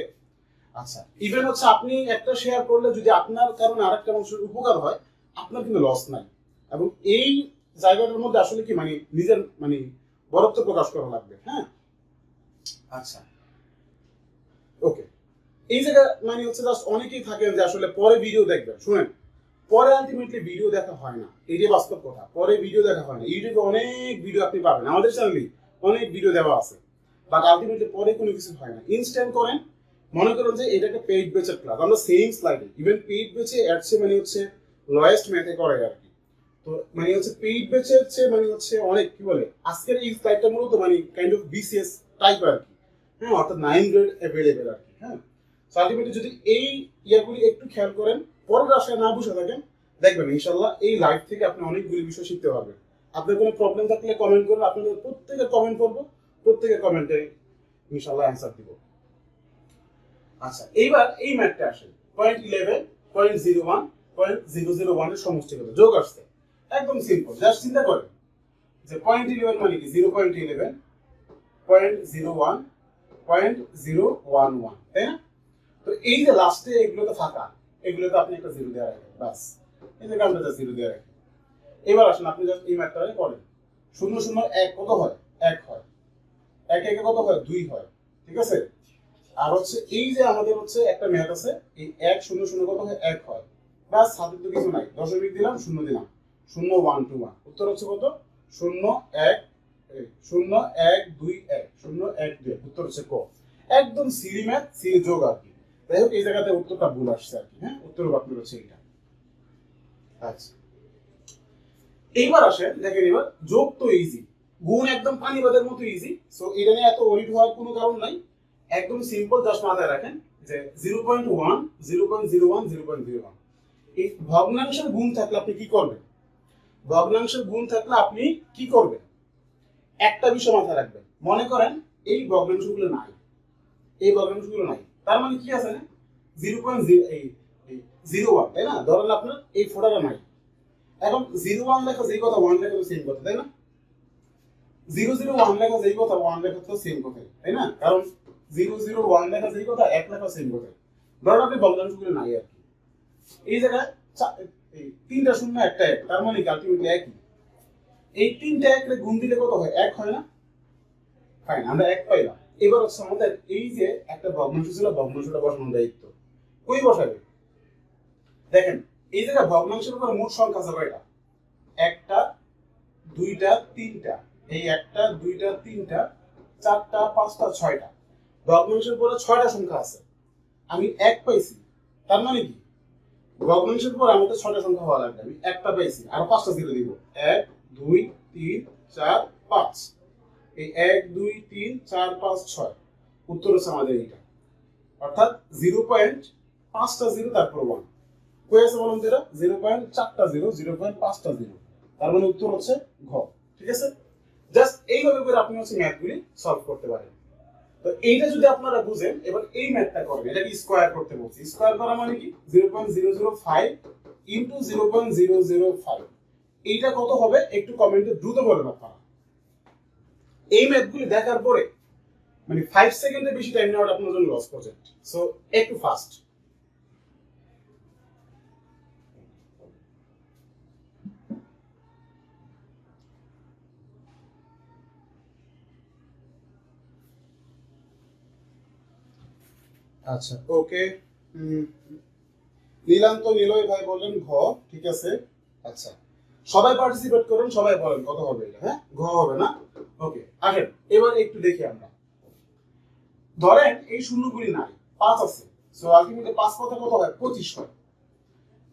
আচ্ছা ইভেন হচ্ছে আপনি একটা শেয়ার করলে যদি আপনার কারণে আরেকটা মানুষের উপকার হয়, আপনার কিন্তু লস নাই। এবং এই জায়গাটার মধ্যে আসলে কি মানে নিজের মানে বরত্ব প্রকাশ করা লাগবে। হ্যাঁ, আচ্ছা ওকে, এই জায়গা মানে হচ্ছে জাস্ট অনেকেই থাকেন যে আসলে পরে ভিডিও দেখবেন। শুনেন, পরে আলটিমেটলি ভিডিও দেখা হয় না, এটাই বাস্তব কথা। পরে ভিডিও দেখা হয় না। ইউটিউবে অনেক ভিডিও আপনি পাবেন, আমাদের চ্যানেলে অনেক ভিডিও দেওয়া আছে, বাট আলটিমেটলি পরে কোনো কিছু হয় না। ইনস্ট্যান্ট করেন, মনে করেন যে এটা একটা পেইড বেচের ক্লাস, আমরা সেম স্লাইডে ইভেন পেইড বেচে অ্যাডসে মানে হচ্ছে লোয়েস্ট ম্যাথে করে আর কি। তো মানে হচ্ছে পেইড বেচে হচ্ছে মানে হচ্ছে অনেক কি বলে, আজকের এই স্লাইডটা মূলত মানে কাইন্ড অফ বিসিএস টাইপ আর কি। হ্যাঁ, অর্থাৎ 9 গ্রেড অ্যাভেলেবেল আর কি। হ্যাঁ, সো আলটিমেটলি যদি এই ইয়াগুলি একটু খেয়াল করেন, পরের আশায় না বসে থাকেন, দেখবেন ইনশাল্লাহ এই লাইভ থেকে আপনি অনেকগুলি বিষয় শিখতে পারবেন। আপনার কোনো প্রবলেম থাকলে কমেন্ট করুন, আপনাদের প্রত্যেকের কমেন্ট করবো, প্রত্যেকের কমেন্টে ইনশাল্লাহ অ্যান্সার দিব। আচ্ছা এইবার এই ম্যাথটা আসে 0.11, 0.01, 0.001 এর সমষ্টিগত যোগ আসছে। একদম সিম্পল, জাস্ট চিন্তা করেন যে 0.11 মানে কি 0.11, 0.01, 0.011, তাই না? তো এই যে লাস্টে এগুলো তো ফাঁকা, এগুলোতে আপনি একটা জিরো দেওয়া রাখেন, বাস এই যে আমরা জাস্ট জিরো দেওয়া রাখেন। এবার আসুন আপনি জাস্ট এই ম্যাথটা করেন, 0 0 1 কত হয়? 1 হয়, 1 1 কত হয়? 2 হয়, ঠিক আছে? আর হচ্ছে এই যে আমাদের হচ্ছে একটা ম্যাথ আছে, এই 1 0 0 কত হয়? 1 হয়, বাস হাতে তো কিছু নাই, দশমিক দিলাম, শূন্য দিলাম, 0 1 2 1, উত্তর হচ্ছে কত? 0 1 0 1 2 1 0 1 2, উত্তর হচ্ছে ক। একদম সিরি ম্যাথ, সিরি যোগ আর কি। যাই হোক এই জায়গাতে উত্তরটা ভুল আসছে আর কি, হ্যাঁ উত্তর আপনার হচ্ছে এটা। আচ্ছা এইবার আসেন দেখেন, এবার যোগ তো ইজি, গুণ একদম পানিবাদের মতো ইজি, সো এটা নিয়ে এত ওরিড হওয়ার কোনো কারণ নাই, একদম সিম্পল, জাস্ট মাথায় রাখেন যে 0.1 0.01 0.01 এই ভগ্নাংশের গুণ থাকলে আপনি কি করবেন? ভগ্নাংশের গুণ থাকলে আপনি কি করবেন? একটা বিষয় মাথায় রাখবেন, মনে করেন এই ভগ্নাংশগুলো নাই, এই ভগ্নাংশগুলো নাই, তার মানে কি আছে না 0.01, তাই না? ধরেন আপনার এই ফোটাটা নাই, এখন 0 1 লেখা যেই কথা 1 লেখা তো সেম কথা, তাই না? 0 0 1 লেখা যেই কথা 1 লেখা তো সেম কথা, তাই না? কারণ 0 0 1 লেখা যেই কথা 1 লেখা সেম কথা। ধরেন আপনি ভগ্নাংশগুলো নাই আর কি, এই জায়গায় এই তিনটা শূন্য একটা এক, তার মানে আলটিমেটলি একই। এই তিনটা এক রে গুণ দিলে কত হয়? 1 হয় না? ফাইন, আমরা 1 পাইলাম। এবার হচ্ছে আমাদের এই যে একটা ভগ্নাংশ ছিল, ভগ্নাংশটা বসানোর দায়িত্ব। কই বসাবে? দেখেন এই জায়গায় ভগ্নাংশের উপর মোট সংখ্যা আছে কয়টা? একটা, দুইটা, তিনটা, এই একটা, দুইটা, তিনটা, চারটা, পাঁচটা, ছয়টা, ভগ্নাংশের পরে 6টা সংখ্যা আছে, আমি 1 পাইছি, তার মানে কি ভগ্নাংশের পর আমাদের 6টা সংখ্যা হওয়া লাগবে, আমি একটা পাইছি, আর 5টা জিরো দিব, 1 2 3 4 5, এই 1 2 3 4 5 6, উত্তর হচ্ছে আমাদের এইটা, অর্থাৎ 0.5টা জিরো তারপর 1, কই আছে বলুন তো? এটা 0.4টা জিরো, 0.5টা জিরো, তার মানে উত্তর হচ্ছে ঘ, ঠিক আছে? জাস্ট এইভাবে করে আপনি হচ্ছে ম্যাথগুলি সলভ করতে পারেন। তো এইটা যদি আপনারা বুঝেন, এবার এই ম্যাথটা করবেন, এটাকে স্কয়ার করতে বলছি, স্কয়ার করা মানে কি 0.005 ইনটু 0.005, এইটা কত হবে একটু কমেন্টে দ্রুত বলেন আপনারা। এই ম্যাথগুলি দেখার পরে মানে 5 সেকেন্ডের বেশি টাইম নেওয়াটা আপনার জন্য লস প্রজেক্ট, সো একটু ফাস্ট। আচ্ছা ওকে, নীলান্ত নিলয় ভাই বললেন ঘ, ঠিক আছে। আচ্ছা সবাই পার্টিসিপেট করেন, সবাই বলেন কত হবে এটা, হ্যাঁ ঘ হবে না? ওকে আসেন এবার একটু দেখি আমরা, ধরেন এই শূন্যগুলি নাই, 5 আছে, সো আলটিমেটলি 5 কথা কত হয়? 25 হয়।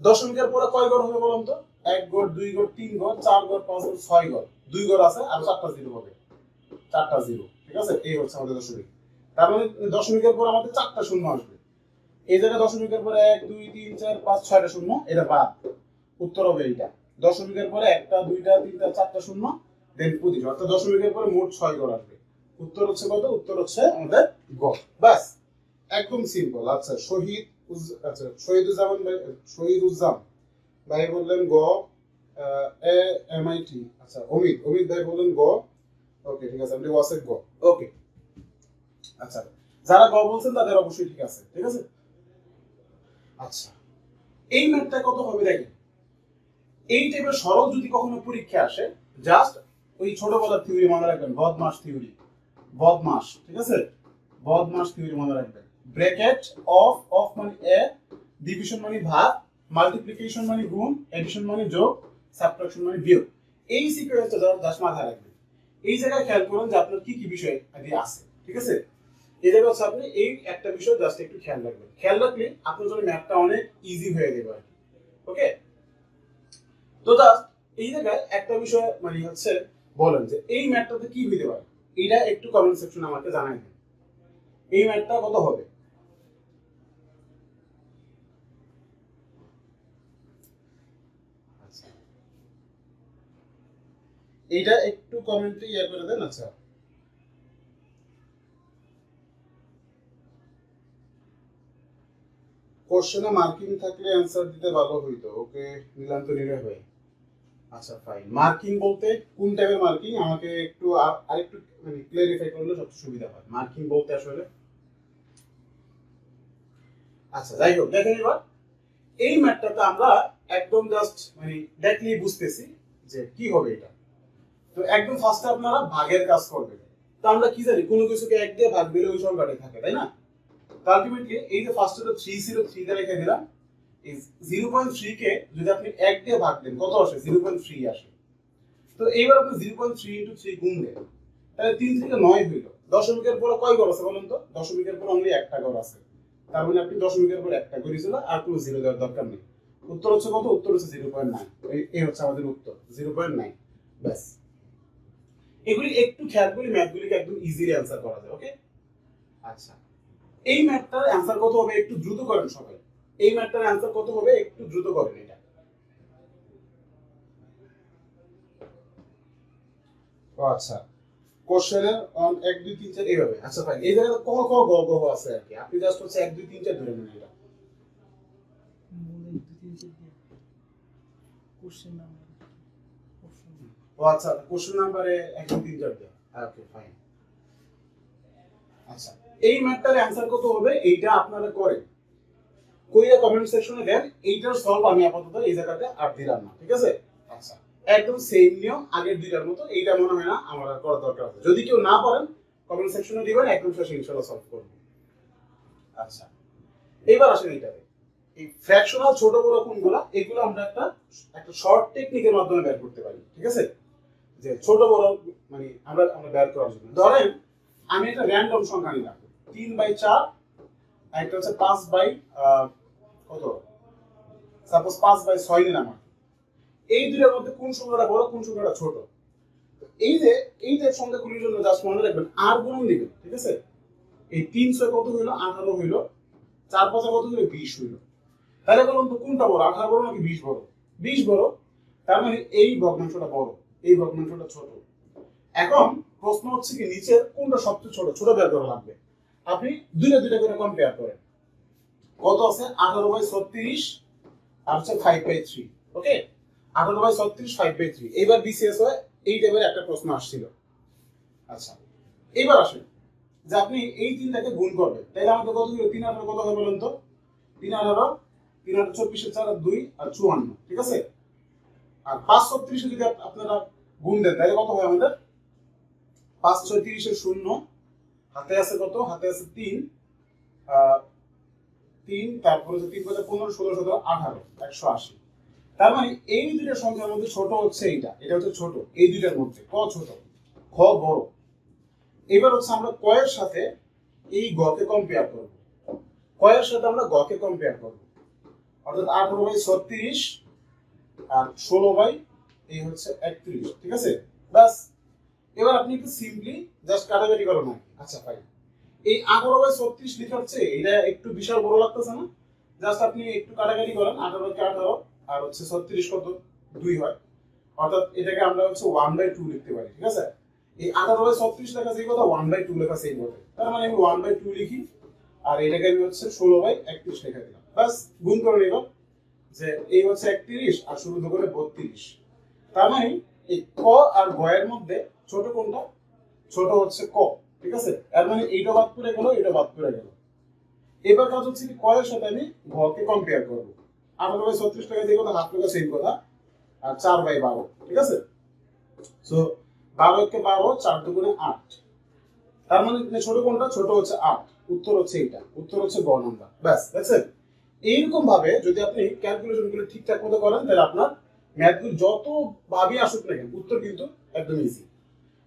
দশমিকের পরে কয় ঘর হবে বলুন তো? 1 ঘর, 2 ঘর, 3 ঘর, 4 ঘর, 5 ঘর, 6 ঘর, 2 ঘর আছে আর 4টা জিরো হবে, 4টা জিরো, ঠিক আছে? এই হচ্ছে আমাদের দশমিক, তার মানে দশমিকের পর আমাদের 4টা শূন্য আসবে, এই জায়গায় দশমিকের পরে 1 2 3 4 5 6টা শূন্য, এটা বাদ, উত্তর হবে এইটা। দশমিকের পরে একটা, দুইটা, তিনটা, 4টা শূন্য, দেন 25, অর্থাৎ দশমিকের পরে মোট 6 ঘর আসবে, উত্তর হচ্ছে কত? উত্তর হচ্ছে আমাদের গ, বাস একদম সিম্পল। আচ্ছা আচ্ছা শহীদুজ্জামান ভাই, শহীদুজ্জাম ভাই বললেন গ, এ এম আই টি, আচ্ছা অমিত ভাই বললেন গ, ওকে ঠিক আছে, আপনি ওয়াসেক গ, ওকে। আচ্ছা যারা গ বলছেন তাদের অবশ্যই ঠিক আছে, ঠিক আছে। আচ্ছা এই ম্যাথটা কত হবে দেখেন, এই টাইপের সরল যদি কখনো পরীক্ষা আসে, জাস্ট ওই ছোটবেলার থিওরি মনে রাখবেন, বদমাস থিওরি, বদমাস, ঠিক আছে, বদমাস থিওরি মনে রাখবেন। ব্র্যাকেট অফ, অফ মানে এ, ডিভিশন মানে ভাগ, মাল্টিপ্লিকেশন মানে গুণ, এডিশন মানে যোগ, সাবট্রাকশন মানে বিয়োগ, এই সিকোয়েন্সটা জাস্ট মাথায় রাখবেন। এই জায়গায় খেয়াল করুন যে আপনার কি কি বিষয় আদি আছে, ঠিক আছে? এই জায়গায় হচ্ছে আপনি এই একটা বিষয় জাস্ট একটু খেয়াল রাখবেন, খেয়াল রাখলে আপনার জন্য ম্যাথটা অনেক ইজি হয়ে যাবে আর কি, ওকে? তো জাস্ট এই জায়গায় একটা বিষয় মানে হচ্ছে বলেন যে এই ম্যাথটাতে কি হইতে পারে, এটা একটু কমেন্ট সেকশনে আমাকে জানাই দিন, এই ম্যাথটা কত হবে? আচ্ছা এইটা একটু কমেন্টে ইয়ে করে দেন। আচ্ছা কোশ্চেনে মার্কিং থাকলে অ্যানসার দিতে ভালো হইতো, ওকে নীলান্ত নিরয় ভাই, আচ্ছা ফাইন। মার্কিং বলতে কোন টাইপের মার্কিং আমাকে একটু আরেকটু মানে ক্লিয়ারিফাই করলে সবচেয়ে সুবিধা হয়। মার্কিং বলতে আসলে আচ্ছা যাই হোক, দেখেন এবার এই ম্যাথটাতে আমরা একদম জাস্ট মানে দেখলেই বুঝতেছি যে কি হবে এটা। তো একদম ফার্স্টে আপনারা ভাগের কাজ করবেন। তো আমরা কি জানি কোনো কিছুকে এক দিয়ে ভাগ দিলে ওই সংখ্যাটাই থাকে, তাই না? তো আলটিমেটলি এই যে ফার্স্টে তো 303 তে রেখে দিলাম, এই 0.3 কে যদি আপনি এক দিয়ে ভাগ দেন কত আসে? 0.3 আসে। তো এইবার আপনি 0.3 ইনটু 3 গুণ দেন, তাহলে 3 থেকে 9 হইল। দশমিকের পরে কয় ঘর আছে বলেন তো? দশমিকের পরে অনলি একটা ঘর আছে, তার মানে আপনি দশমিকের পরে একটা ঘর ছিল, আর কোনো জিরো দেওয়ার দরকার নেই। উত্তর হচ্ছে কত? উত্তর হচ্ছে 0.9। এই হচ্ছে আমাদের উত্তর 0.9। ব্যাস। এগুলি একটু খেয়াল করি, ম্যাথগুলিকে একদম ইজিলি অ্যান্সার করা যায়। ওকে আচ্ছা, এই ম্যাথটার অ্যান্সার কত হবে একটু দ্রুত করেন সবাই। এই ম্যাথটার অ্যান্সার কত হবে একটু দ্রুত করেন এটা। ও আচ্ছা, কোশ্চেনের অন 1 2 3 4 এইভাবে। আচ্ছা ফাইন, এই জায়গায় ক খ গ ঘ আছে আর কি, আপনি জাস্ট হচ্ছে 1 2 3 4 ধরে নেন এটা। ও আচ্ছা, কোশ্চেন নাম্বারে 1 2 3 4 দেন। Okay fine. আচ্ছা, এই ম্যাথটার অ্যানসার কত হবে এইটা আপনারা করেন, কইরা কমেন্ট সেকশনে দেন। এইটার সলভ আমি আপাতত এই জায়গাতে আর দিলাম না, ঠিক আছে? আচ্ছা, একদম সেম নিয়ম আগের দুইটার মতো। এইটা মনে হয় না আমার আর করার দরকার আছে। যদি কেউ না পারেন কমেন্ট সেকশনে দিবেন, একদম শেষে ইনশাআল্লাহ সলভ করব। আচ্ছা, এবার আসেন এইটাতে। এই ফ্র্যাকশনাল ছোট বড় কোনগুলো, এগুলো আমরা একটা একটা শর্ট টেকনিকের মাধ্যমে বের করতে পারি, ঠিক আছে? যে ছোট বড় মানে আমরা আমরা বের করার জন্য ধরেন আমি একটা র্যান্ডম সংখ্যা নিলাম 3/4, আর একটা হচ্ছে 5 বাই কত, সাপোজ 5/6 নিলাম। এই দুইটার মধ্যে কোন সংখ্যাটা বড় কোন সংখ্যাটা ছোট? এই যে সংখ্যাগুলির জন্য জাস্ট মনে রাখবেন আর গুণন দিবেন, ঠিক আছে? এই 3 কত হইলো? 18 হইলো। 4 5 কত হইলো? 20 হইলো। তাহলে বলুন তো কোনটা বড়, 18 বড় নাকি 20 বড়? 20 বড়। তার মানে এই ভগ্নাংশটা বড়, এই ভগ্নাংশটা ছোট। এখন প্রশ্ন হচ্ছে কি নিচের কোনটা সবচেয়ে ছোট? ছোট বের করা লাগবে। আপনি দুইটা দুইটা করে কম্পেয়ার করেন। কত আছে? 18/36 আর হচ্ছে 5/3। ওকে, 18/36 5/3। এবার বিসিএস হয় এই টাইপের একটা প্রশ্ন আসছিল। আচ্ছা, এবার আসেন যে আপনি এই তিনটাকে গুণ করবেন, তাহলে আমাদের কত হলো? 3 18 কত হবে বলেন তো? 3 18 3 18 24 4 আর 2 আর 54, ঠিক আছে? আর 5 36 যদি আপনারা গুণ দেন তাহলে কত হয় আমাদের? 5 6 30 এর 0, হাতে আছে কত? হাতে আছে 3, 3 তারপরে 3 5 15 16 17 18 180। তার মানে এই দুইটা সংখ্যার মধ্যে ছোট হচ্ছে এইটা, এটা হচ্ছে ছোট। এই দুইটার মধ্যে ক ছোট, খ বড়। এবার হচ্ছে আমরা কয়ের সাথে এই গ কে কম্পেয়ার করব। কয়ের সাথে আমরা গ কে কম্পেয়ার করব, অর্থাৎ 18/36 আর 16 বাই এই হচ্ছে 31, ঠিক আছে? বাস। এবার আপনি একটু সিম্পলি জাস্ট কাটাকাটি করো না। আচ্ছা ফাইন, এই 18/36 লেখা হচ্ছে এটা একটু বিশাল বড় লাগতেছে না? জাস্ট আপনি একটু কাটাকাটি করেন, 18 কে 18 আর হচ্ছে 36 কত? 2 হয়। অর্থাৎ এটাকে আমরা হচ্ছে 1/2 লিখতে পারি, ঠিক আছে? এই 18/36 লেখা সেই কথা, 1/2 লেখা সেই কথা। তার মানে আমি 1/2 লিখি, আর এটাকে আমি হচ্ছে 16/31 লেখা দিলাম। বাস, গুণ করে নিব যে এই হচ্ছে 31 আর শুরু করে 32। তার মানে এই ক আর গ এর মধ্যে ছোট কোনটা? ছোট হচ্ছে ক, ঠিক আছে? এর মানে এইটা বাদ পড়ে গেল, এটা বাদ পড়ে গেল। এবার কাজ হচ্ছে কি কয়ের সাথে আমি ঘ কে কম্পেয়ার করব। 18/36 টাকা দিয়ে কথা, হাফ টাকা সেম কথা, আর 4/12, ঠিক আছে? সো 12 কে 12, 4 দুগুণে 8। তার মানে ছোট কোনটা? ছোট হচ্ছে 8। উত্তর হচ্ছে এইটা, উত্তর হচ্ছে গ নাম্বার। ব্যাস, দেখছেন? এইরকম ভাবে যদি আপনি ক্যালকুলেশন গুলো ঠিকঠাক মতো করেন তাহলে আপনার ম্যাথগুলো যত ভাবে আসুক না কেন উত্তর কিন্তু একদম ইজি।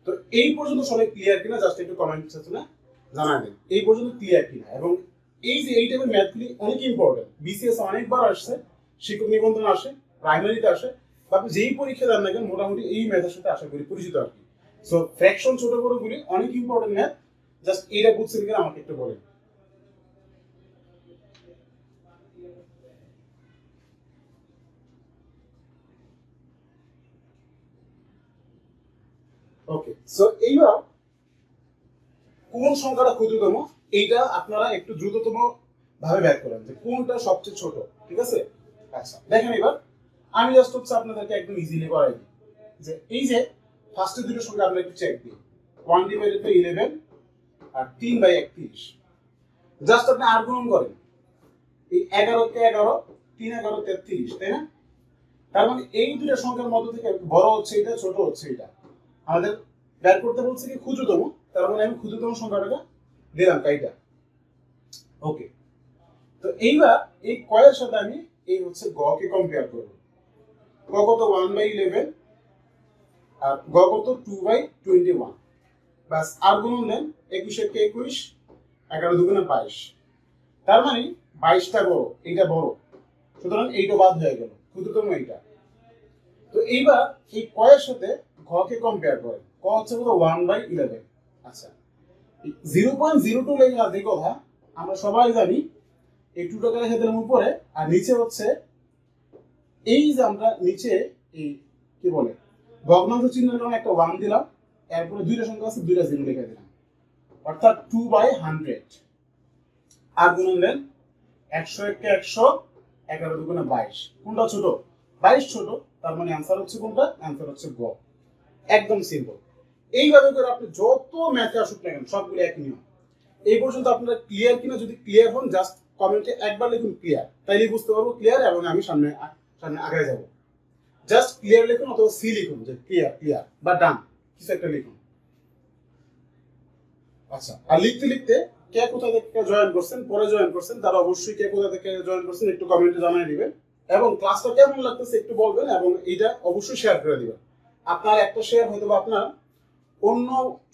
তো এই পর্যন্ত সবাই ক্লিয়ার কিনা জাস্ট একটু কমেন্ট সেকশনে জানাই দেন এই পর্যন্ত ক্লিয়ার কিনা। এবং এই যে এই টাইপের ম্যাথগুলি অনেক ইম্পর্টেন্ট, বিসিএস অনেকবার আসছে, শিক্ষক নিবন্ধন আসে, প্রাইমারিতে আসে, বা আপনি যেই পরীক্ষা দেন না কেন মোটামুটি এই ম্যাথের সাথে আশা করি পরিচিত আর কি। সো ফ্র্যাকশন ছোট বড় গুলি অনেক ইম্পর্টেন্ট ম্যাথ, জাস্ট এইটা বুঝছেন কিনা আমাকে একটু বলেন। ওকে, সো এইবার কোন সংখ্যাটা ক্ষুদ্রতম এইটা আপনারা একটু দ্রুততম ভাবে বের করেন যে কোনটা সবচেয়ে ছোট, ঠিক আছে? আচ্ছা দেখেন এবার আমি জাস্ট হচ্ছে আপনাদেরকে একদম ইজিলি করাই দিই যে এই যে ফার্স্টের দুটো সংখ্যা আমরা একটু চেক দিই 1/11 আর 3/31 জাস্ট আপনি আর গুণন করেন এই 11 কে 11 3 11 33 তাই না তার মানে এই দুটো সংখ্যার মধ্যে থেকে বড় হচ্ছে এটা ছোট হচ্ছে এটা আমাদের বের করতে বলছে কি ক্ষুদ্রতম তার মানে আমি ক্ষুদ্রতম সংখ্যাটাকে দিলাম কাইটা ওকে তো এইবার এই কয়ের সাথে আমি এই হচ্ছে গ কে কম্পেয়ার করব গ কত 1/11 আর গ কত 2/21 বাস আর গুণন দেন 21 কে 21 11 দুগুণে 22 তার মানে 22টা বড় এইটা বড় সুতরাং এইটা বাদ হয়ে গেল ক্ষুদ্রতম এইটা তো এইবার এই কয়ের সাথে ঘ কে কম্পেয়ার করেন ক হচ্ছে কত 1/11 আচ্ছা 0.02 লেখা আছে কথা আমরা সবাই জানি এই 2 টাকা রেখে দিলাম উপরে আর নিচে হচ্ছে এই যে আমরা নিচে এই কি বলে ভগ্নাংশ চিহ্নের কারণে একটা 1 দিলাম এরপরে দুইটা সংখ্যা আছে দুইটা 0 লিখে দিলাম অর্থাৎ 2/100 আর গুণন দেন 101 কে 100 11 দুগুণে 22 কোনটা ছোট 22 ছোট তার মানে आंसर হচ্ছে কোনটা आंसर হচ্ছে গ একদম সিম্পল এইভাবে করে আপনি যত ম্যাথে আসুক না কেন সবগুলো একই নিয়ম এই পর্যন্ত আপনারা ক্লিয়ার কিনা যদি ক্লিয়ার হন জাস্ট কমেন্টে একবার লিখুন ক্লিয়ার তাইলেই বুঝতে পারবো ক্লিয়ার এবং আমি সামনে আগায় যাব জাস্ট ক্লিয়ার লিখুন অথবা সি লিখুন যে ক্লিয়ার ক্লিয়ার বা ডান কিছু একটা লিখুন আচ্ছা আর লিখতে লিখতে কে কোথা থেকে জয়েন করছেন পরে জয়েন করছেন তারা অবশ্যই কে কোথা থেকে জয়েন করছেন একটু কমেন্টে জানিয়ে দিবেন এবং ক্লাসটা কেমন লাগতেছে একটু বলবেন এবং এটা অবশ্যই শেয়ার করে দিবেন আপনার একটা শেয়ার হয়তো আপনার অন্য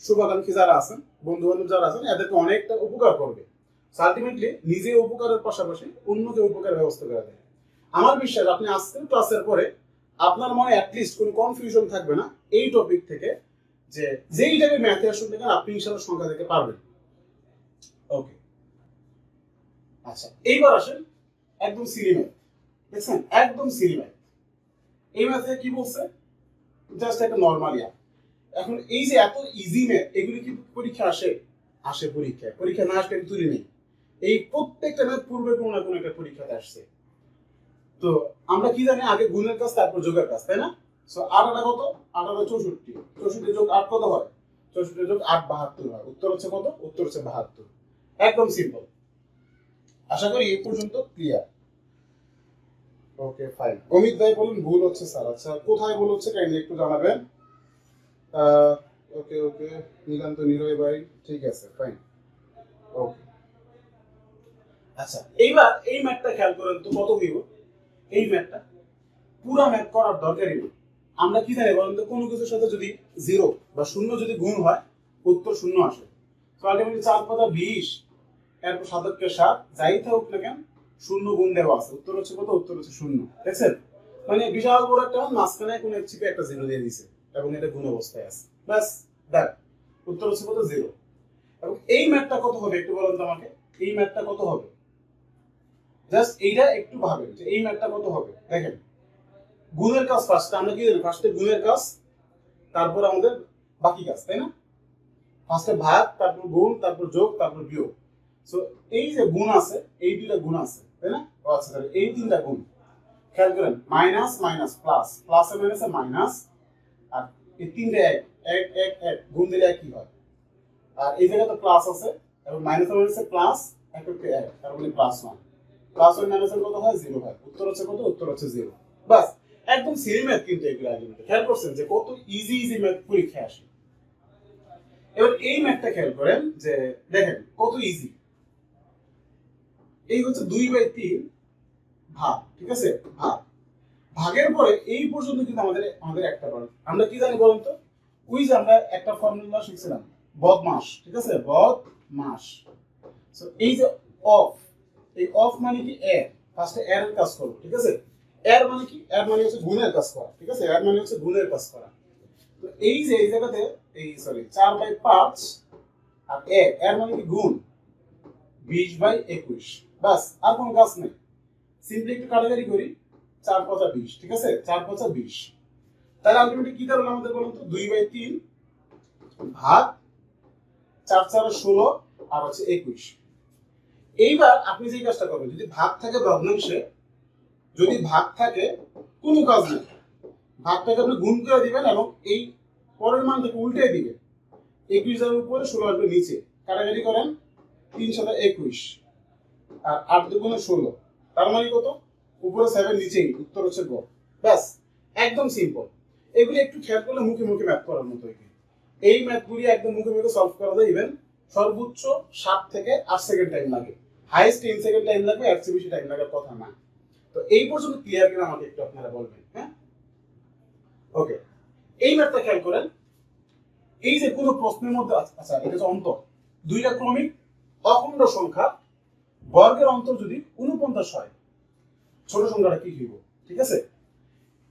শুভাকাঙ্ক্ষী যারা আছেন বন্ধু বান্ধব যারা আছেন এদেরকে অনেকটা উপকার করবে আলটিমেটলি নিজে উপকারের পাশাপাশি অন্যকে উপকার ব্যবস্থা করে দেয় আমার বিশ্বাস আপনি আজকের ক্লাসের পরে আপনার মনে অ্যাটলিস্ট কোনো কনফিউশন থাকবে না এই টপিক থেকে যে যেই টাইপের ম্যাথে আসুন না কেন আপনি ইনশাআল্লাহ সংখ্যা দেখতে পারবেন ওকে আচ্ছা এইবার আসেন একদম সিলি ম্যাথ দেখছেন একদম সিলি ম্যাথ এই ম্যাথে কি বলছে জাস্ট একটা নরমাল ইয়া এখন এই যে এত ইজি ম্যাথ এগুলি কি পরীক্ষা আসে আসে পরীক্ষা না আসলে তুলি নেই এই প্রত্যেকটা ম্যাথ পূর্বে কোনো না কোনো একটা পরীক্ষাতে আসছে তো আমরা কি জানি আগে গুণের কাজ তারপর যোগের কাজ তাই না সো 8 কত 8 64 64 যোগ 8 কত হয় 64 যোগ 8 72 হয় উত্তর হচ্ছে কত উত্তর হচ্ছে 72 একদম সিম্পল আশা করি এই পর্যন্ত ক্লিয়ার ওকে ফাইন অমিত ভাই বলুন ভুল হচ্ছে স্যার আচ্ছা কোথায় ভুল হচ্ছে কাইন্ডলি একটু জানাবেন ওকে ওকে নীলান্ত নিরয় ভাই ঠিক আছে ফাইন ওকে আচ্ছা এইবার এই ম্যাথটা খেয়াল করেন তো কত হইব এই ম্যাথটা পুরো ম্যাথ করার দরকারই নেই আমরা কি জানি বলেন তো কোনো কিছুর সাথে যদি 0 বা 0 যদি গুণ হয় উত্তর 0 আসে তো আলটিমেটলি 4 পাতা 20 এরপর 7 কে 7 যাই থাকুক না কেন 0 গুণ দেওয়া আছে উত্তর হচ্ছে কত উত্তর হচ্ছে 0 দেখছেন মানে বিশাল বড় একটা মাঝখানে কোন এক চিপে একটা 0 দিয়ে দিয়েছে এবং এটা গুণ অবস্থায় আছে বাস দেখ উত্তর হচ্ছে কত 0 এবং এই ম্যাথটা কত হবে একটু বলেন তো আমাকে এই ম্যাথটা কত হবে জাস্ট এইটা একটু ভাবেন যে এই ম্যাথটা কত হবে দেখেন গুণের কাজ ফার্স্ট আমরা কি জানি ফার্স্টে গুণের কাজ তারপর আমাদের বাকি কাজ তাই না ফার্স্টে ভাগ তারপর গুণ তারপর যোগ তারপর বিয়োগ সো এই যে গুণ আছে এই দুইটা গুণ আছে তাই না আচ্ছা তাহলে এই তিনটা গুণ খেয়াল করেন মাইনাস মাইনাস প্লাস প্লাসে মাইনাসে মাইনাস আর এই তিনটা এক এক এক এক গুণ দিলে কি হয় আর এই জায়গায় তো প্লাস আছে এবং মাইনাসে মাইনাসে প্লাস এক এক এক তার মানে প্লাস 1 প্লাস 1 মাইনাস কত হয় 0 হয় উত্তর হচ্ছে কত উত্তর হচ্ছে 0 বাস একদম সিলি ম্যাথ কিন্তু এগুলো আলটিমেটলি খেয়াল করছেন যে কত ইজি ইজি ম্যাথ পরীক্ষায় আসে এবার এই ম্যাথটা খেয়াল করেন যে দেখেন কত ইজি এই হচ্ছে 2/3 ভাগ ঠিক আছে ভাগ ভাগের পরে এই পর্যন্ত কিন্তু আমাদের একটা পার্ট আমরা কি জানি বলেন তো ওই যে আমরা একটা ফর্মুলা শিখছিলাম বদমাস ঠিক আছে বদমাস সো এই যে অফ এই অফ মানে কি এর ফার্স্টে এর কাজ করব ঠিক আছে এর মানে কি এর মানে হচ্ছে গুণের কাজ করা ঠিক আছে এর মানে হচ্ছে গুণের কাজ করা তো এই যে এই জায়গাতে এই সরি 4/5 আর এর মানে কি গুণ 20/21 বাস আর কোনো কাজ নেই সিম্পলি একটু কাটাকাটি করি 4 5 20 ঠিক আছে 4 5 20 তাহলে আলটিমেটলি কি দাঁড়ালো আমাদের বলুন তো 2/3 ভাগ 4 4 16 আর হচ্ছে 21 এইবার আপনি যে কাজটা করবেন যদি ভাগ থাকে ভগ্নাংশে যদি ভাগ থাকে কোনো কাজ নেই, ভাগটাকে আপনি গুণ করে দিবেন এবং এই পরের মানটাকে উল্টে দিবেন। 21 উপরে 16 আসবে নিচে, কাটাকাটি করেন 3 7 21 আর 8 2 16, তার মানে কত? উপরে 7 নিচে 8, উত্তর হচ্ছে গ। ব্যাস, একদম সিম্পল। এগুলি একটু খেয়াল করলে মুখে মুখে ম্যাথ করার মতো। এই ম্যাথগুলি একদম মুখে মুখে সলভ করা যায়। ইভেন সর্বোচ্চ 7 থেকে 8 সেকেন্ড টাইম লাগে, হাইয়েস্ট 10 সেকেন্ড টাইম লাগবে, এর চেয়ে বেশি টাইম লাগার কথা না। তো এই পর্যন্ত ক্লিয়ার কিনা আমাকে একটু আপনারা বলবেন। হ্যাঁ, ওকে। এই ম্যাথটা খেয়াল করেন, এই যে কোনো প্রশ্নের মধ্যে, আচ্ছা এটা হচ্ছে অন্তর, দুইটা ক্রমিক অখণ্ড সংখ্যা বর্গের অন্তর যদি 49 হয়, ছোট সংখ্যাটা কি হইব? ঠিক আছে,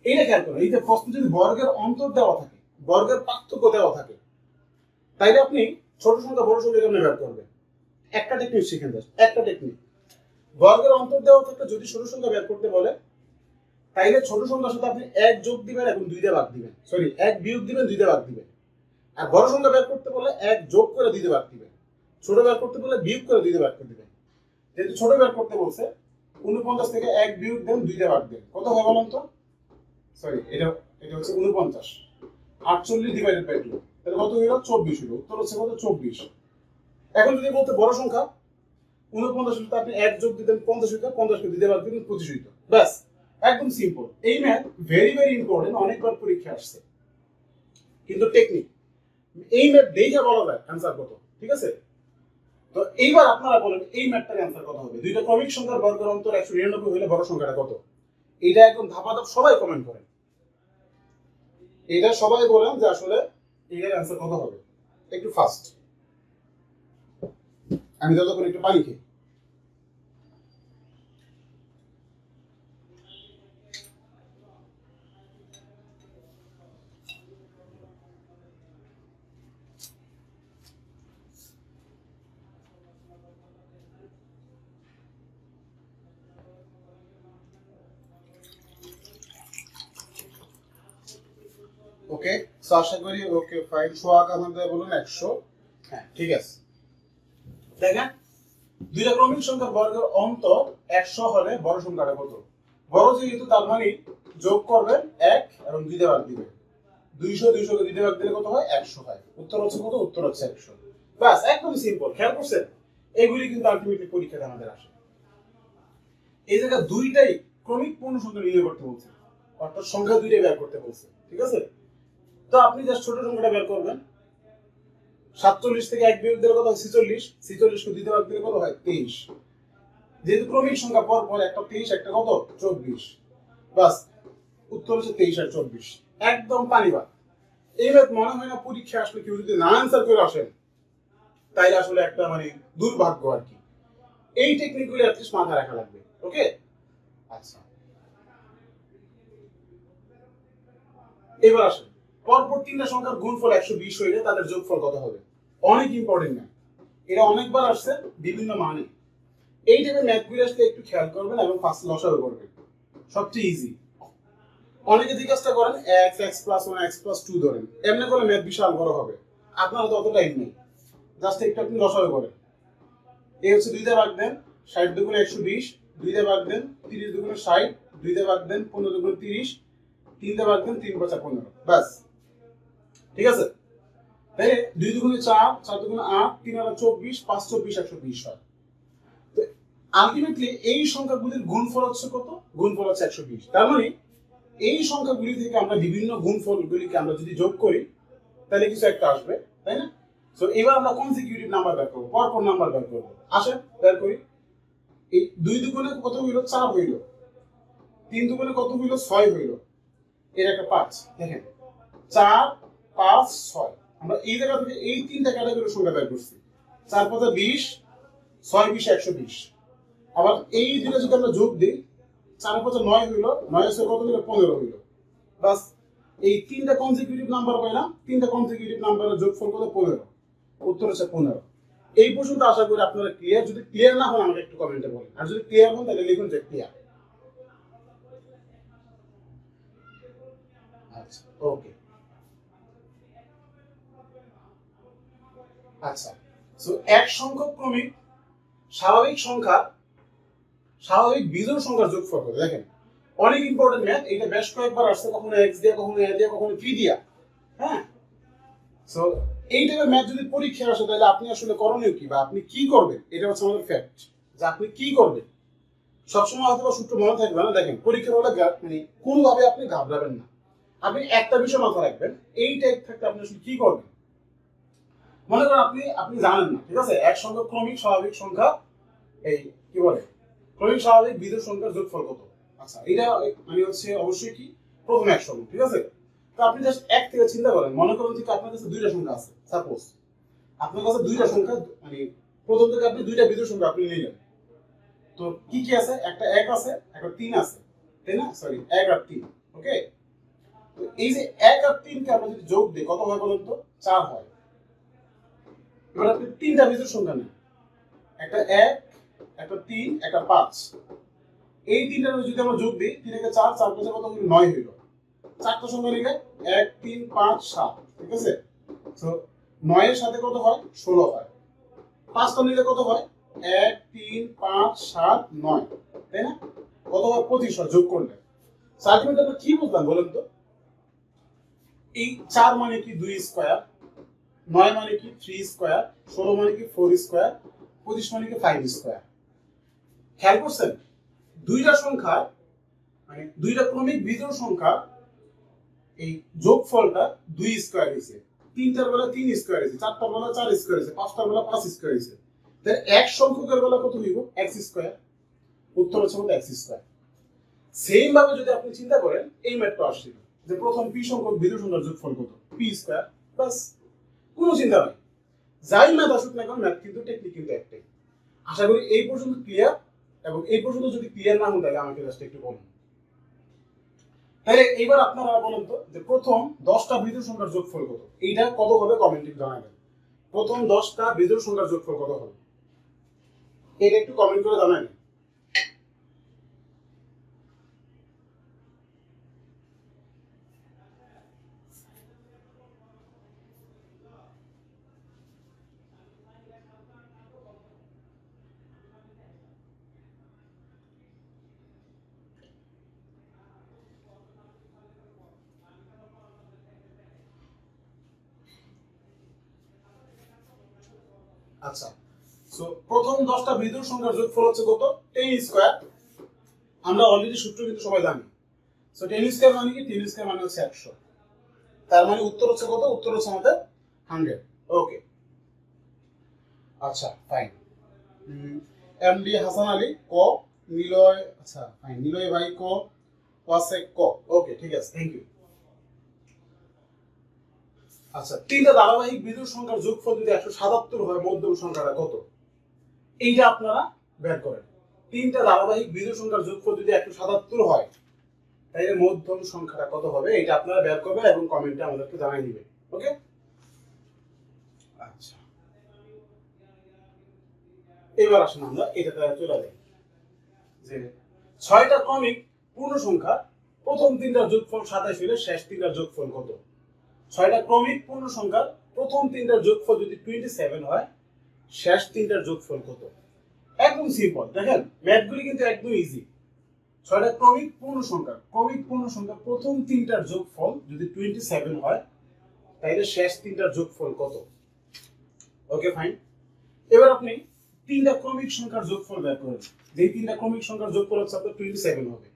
এইটা খেয়াল করেন। এই যে প্রশ্ন যদি বর্গের অন্তর দেওয়া থাকে, বর্গের পার্থক্য দেওয়া থাকে, তাইলে আপনি ছোট সংখ্যা বড় সংখ্যা কেমনে বের করবেন? একটা টেকনিক শিখেন, একটা টেকনিক। বর্গের অন্তর দেওয়া থাকলে যদি ছোট সংখ্যা বের করতে বলে, তাইলে ছোট সংখ্যার সাথে আপনি 1 যোগ দিবেন এবং 2 দিয়ে ভাগ দিবেন, সরি 1 বিয়োগ দিবেন 2 দিয়ে ভাগ দিবেন। আর বড় সংখ্যা বের করতে বলে 1 যোগ করে 2 দিয়ে ভাগ দিবেন, ছোট বের করতে বলে বিয়োগ করে 2 দিয়ে ভাগ করে দিবেন। যেহেতু ছোট বের করতে বলছে, 49 থেকে 1 বিয়োগ দেন 2 দিয়ে ভাগ দেন, কত হয় বলেন তো? সরি, এটা হচ্ছে 49, 48 ডিভাইডেড বাই 2, তাহলে কত হলো? 24 হলো। উত্তর হচ্ছে কত? 24। এখন যদি বলতে বড় সংখ্যা 49 হইতো, আপনি 1 যোগ দিতেন 50 হইতো, 50 কে 2 দিয়ে ভাগ দিতেন 25 হইতো। ব্যাস, একদম সিম্পল। এই ম্যাথ ভেরি ভেরি ইম্পর্টেন্ট, অনেকবার পরীক্ষা আসছে। কিন্তু টেকনিক, এই ম্যাথ দেখে বলা যায় অ্যানসার কত। ঠিক আছে, তো এইবার আপনারা বলেন এই ম্যাথটার অ্যানসার কত হবে? দুইটা ক্রমিক সংখ্যার বর্গের অন্তর 199 হইলে বড় সংখ্যাটা কত? এটা একদম ধাপাধাপ সবাই কমেন্ট করেন, এটা সবাই বলেন যে আসলে এটার অ্যানসার কত হবে। একটু ফাস্ট, আমি যতক্ষণ একটু পানি খাই। ওকে, সো আশা করি ওকে ফাইন। সোহাগ আমাদের বলুন 100। হ্যাঁ, ঠিক আছে। দেখেন, দুইটা ক্রমিক সংখ্যার বর্গের অন্তর 100 হলে বড় সংখ্যাটা কত? বড় যেহেতু, তার মানে যোগ করবেন 1 এবং 2 দিয়ে ভাগ দিবেন। 200 200 কে 2 দিয়ে ভাগ দিলে কত হয়? 100 হয়। উত্তর হচ্ছে কত? উত্তর হচ্ছে 100। বাস, একদম সিম্পল। খেয়াল করছেন, এগুলি কিন্তু আলটিমেটলি পরীক্ষাতে আমাদের আসে। এই জায়গা দুইটাই ক্রমিক পূর্ণ সংখ্যা নির্ণয় করতে বলছে, অর্থাৎ সংখ্যা দুইটাই বের করতে বলছে। ঠিক আছে, তো আপনি জাস্ট ছোট সংখ্যাটা বের করবেন। 47 থেকে 1 বিয়োগ দিলে কত হয়? 46। 46 কে 2 দিয়ে ভাগ দিলে কত হয়? 23। যেহেতু ক্রমিক সংখ্যা পর পর, একটা 23 একটা কত? 24। বাস, উত্তর হচ্ছে 23 আর 24। একদম পানি ভাত। এই ম্যাথ মনে হয় না পরীক্ষা আসলে কেউ যদি না অ্যান্সার করে আসেন, তাইলে আসলে একটা মানে দুর্ভাগ্য আর কি। এই টেকনিকগুলো অ্যাটলিস্ট মাথায় রাখা লাগবে। ওকে, আচ্ছা, এবার আসেন পরপর তিনটা সংখ্যার গুণফল 120 হইলে তাদের যোগফল কত হবে? অনেক ইম্পর্টেন্ট ম্যাথ, এটা অনেকবার আসছে বিভিন্ন মানে। এই টাইপের ম্যাথগুলো আসলে একটু খেয়াল করবেন এবং ফার্স্ট লসাগু করবেন, সবচেয়ে ইজি। অনেকে যে কাজটা করেন, x x plus 1 x plus 2 ধরেন, এমনি করলে ম্যাথ বিশাল বড় হবে। আপনারা তো অত টাইম নেই, জাস্ট একটু আপনি লসাগু করেন। এই হচ্ছে 2 দিয়ে ভাগ দেন, 60 দুগুণে 120, 2 দিয়ে ভাগ দেন, 30 দুগুণে 60, 2 দিয়ে ভাগ দেন, 15 দুগুণে 30, 3 দিয়ে ভাগ দেন, 3 5 15। বাস, ঠিক আছে। তাহলে 2 দুগুণে 4, 4 দুগুণে 8, 3 আর 24, 5 24 120 হয়। তো আলটিমেটলি এই সংখ্যাগুলির গুণফল হচ্ছে কত? গুণফল হচ্ছে 120। তার মানে এই সংখ্যাগুলি থেকে আমরা বিভিন্ন গুণফলগুলিকে আমরা যদি যোগ করি, তাহলে কিছু একটা আসবে, তাই না? সো এবার আমরা কনসিকিউটিভ নাম্বার বের করব, পরপর নাম্বার বের করব। আসেন বের করি। এই 2 দুগুণে কত হইল? 4 হইল। 3 দুগুণে কত হইল? 6 হইল। এর একটা 5। দেখেন, 4 5 6, আমরা এই জায়গা থেকে এই তিনটা ক্যাটাগরির সংখ্যা বের করছি। 4 5 20, 6 20 120। আবার এই দুটো যদি আমরা যোগ দিই, 4 5 9 হইল, 9 6 কত হইল? 15 হইল। বাস, এই তিনটা কনসিকিউটিভ নাম্বার পাইলাম, তিনটা কনসিকিউটিভ নাম্বারের যোগফল কত? 15। উত্তর হচ্ছে 15। এই পর্যন্ত আশা করি আপনারা ক্লিয়ার। যদি ক্লিয়ার না হন আমাকে একটু কমেন্টে বলেন, আর যদি ক্লিয়ার হন তাহলে লিখুন যে ক্লিয়ার। আচ্ছা, ওকে, আচ্ছা। সো এক সংখ্যক ক্রমিক স্বাভাবিক সংখ্যা, স্বাভাবিক বিজোড় সংখ্যার যোগফল কত? দেখেন, অনেক ইম্পর্টেন্ট ম্যাথ, এটা বেশ কয়েকবার আসছে, কখনো এক্স দিয়া, কখনো এ দিয়া, কখনো পি দিয়া। হ্যাঁ, সো এই টাইপের ম্যাথ যদি পরীক্ষা আসে তাহলে আপনি আসলে করণীয় কি বা আপনি কি করবেন, এটা হচ্ছে আমাদের ফ্যাক্ট, যে আপনি কি করবেন। সবসময় হয়তো সূত্র মনে থাকবে না। দেখেন পরীক্ষার হলে মানে কোনোভাবে আপনি ঘাবড়াবেন না, আপনি একটা বিষয় মাথায় রাখবেন, এই টাইপ থাকতে আপনি আসলে কি করবেন। মনে করেন আপনি আপনি জানেন না, ঠিক আছে, এক সংখ্যা ক্রমিক স্বাভাবিক সংখ্যা, এই কি বলে ক্রমিক স্বাভাবিক বিজোড় সংখ্যার যোগফল কত। আচ্ছা, এটা মানে হচ্ছে অবশ্যই কি প্রথম এক সংখ্যা, ঠিক আছে। তো আপনি জাস্ট এক থেকে চিন্তা করেন, মনে করেন যে আপনার কাছে দুইটা সংখ্যা আছে, সাপোজ আপনার কাছে দুইটা সংখ্যা, মানে প্রথম থেকে আপনি দুইটা বিজোড় সংখ্যা আপনি নিলেন। তো কি কি আছে, একটা এক আছে, একটা তিন আছে, তাই না, সরি এক আর তিন। ওকে, তো এই যে এক আর তিনকে আমরা যদি যোগ দিই কত হয় বলুন তো, 4 হয়। এবার আপনি তিনটা বিজোড় সংখ্যা নেন, একটা এক, একটা তিন, একটা 5। এই তিনটা যদি আমরা যোগ দিই, 3 কে 4, 4 5 কত হলো, 9 হইল। চারটা সংখ্যা নিলে 1 3 5 7, ঠিক আছে। তো 9 এর সাথে কত হয়, 16 হয়। 5টা নিলে কত হয়, 1 3 5 7 9, তাই না, কত হয় 25 হয় যোগ করলে। সার্টিফিকেট আমরা কি বুঝলাম বলেন তো, এই 4 মানে কি 2 স্কয়ার, 9 মানে কি 3 স্কয়ার, 16 মানে কি 4 স্কয়ার, 25 মানে কি 5 স্কয়ার। খেয়াল করছেন, দুইটা সংখ্যা মানে দুইটা ক্রমিক বিজোড় সংখ্যা, এই যোগফলটা 2 স্কয়ার হইছে, তিনটার বেলা 3 স্কয়ার হইছে, চারটার বেলা 4 স্কয়ার হইছে, পাঁচটার বেলা 5 স্কয়ার হইছে। তাহলে এক সংখ্যকের বেলা কত হইব, x স্কয়ার। উত্তর হচ্ছে x স্কয়ার। সেম ভাবে যদি আপনি চিন্তা করেন, এই ম্যাথটা আসছিল যে প্রথম p সংখ্যক বিজোড় সংখ্যার যোগফল কত, p স্কয়ার। বাস, কোনো চিন্তা নাই, যাই ম্যাথ আসুক না কেন, ম্যাথ কিন্তু টেকনিক কিন্তু একটাই। আশা করি এই পর্যন্ত ক্লিয়ার, এবং এই পর্যন্ত যদি ক্লিয়ার না হন তাহলে আমাকে জাস্ট একটু বলুন। তাহলে এইবার আপনারা বলেন তো যে প্রথম 10টা বিজোড় সংখ্যার যোগফল কত, এইটা কত হবে কমেন্টে জানাবেন। প্রথম 10টা বিজোড় সংখ্যার যোগফল কত হবে, এটা একটু কমেন্ট করে জানাবেন। আচ্ছা, সো প্রথম 10টা বিজোড় সংখ্যার যোগফল হচ্ছে কত, 10 স্কয়ার। আমরা অলরেডি সূত্র কিন্তু সবাই জানি। সো 10 স্কয়ার মানে কি, 10 স্কয়ার মানে হচ্ছে 100। তার মানে উত্তর হচ্ছে কত, উত্তর হচ্ছে আমাদের 100। ওকে, আচ্ছা ফাইন। এমডি হাসান আলী ক, নিলয়, আচ্ছা ফাইন, নিলয় ভাই ক, ওয়াসেক ক। ওকে, ঠিক আছে, থ্যাংক ইউ। আচ্ছা, তিনটা ধারাবাহিক বিজোড় সংখ্যার যোগফল যদি 177 হয়, মধ্যম সংখ্যাটা কত, এইটা আপনারা বের করেন। তিনটা ধারাবাহিক বিজোড় সংখ্যার যোগফল যদি 177 হয়, তাহলে মধ্যম সংখ্যাটা কত হবে, এটা আপনারা বের করবেন এবং কমেন্টে আমাদেরকে জানিয়ে দিবেন। ওকে, আচ্ছা এবার আসুন আমরা এটাতে চলে যাই, যে 6টা ক্রমিক পূর্ণ সংখ্যা প্রথম তিনটার যোগফল 27 হলে শেষ তিনটার যোগফল কত। 6টা ক্রমিক পূর্ণ সংখ্যার প্রথম তিনটার যোগফল যদি 27 হয়, শেষ তিনটার যোগফল কত। একদম সিম্পল, দেখেন ম্যাথগুলি কিন্তু একদম ইজি। 6টা ক্রমিক পূর্ণ সংখ্যা প্রথম তিনটার যোগফল যদি 27 হয়, তাহলে শেষ তিনটার যোগফল কত। ওকে ফাইন, এবার আপনি তিনটা ক্রমিক সংখ্যার যোগফল বের করেন। যে তিনটা ক্রমিক সংখ্যার যোগফল হচ্ছে আপনার 27 হবে।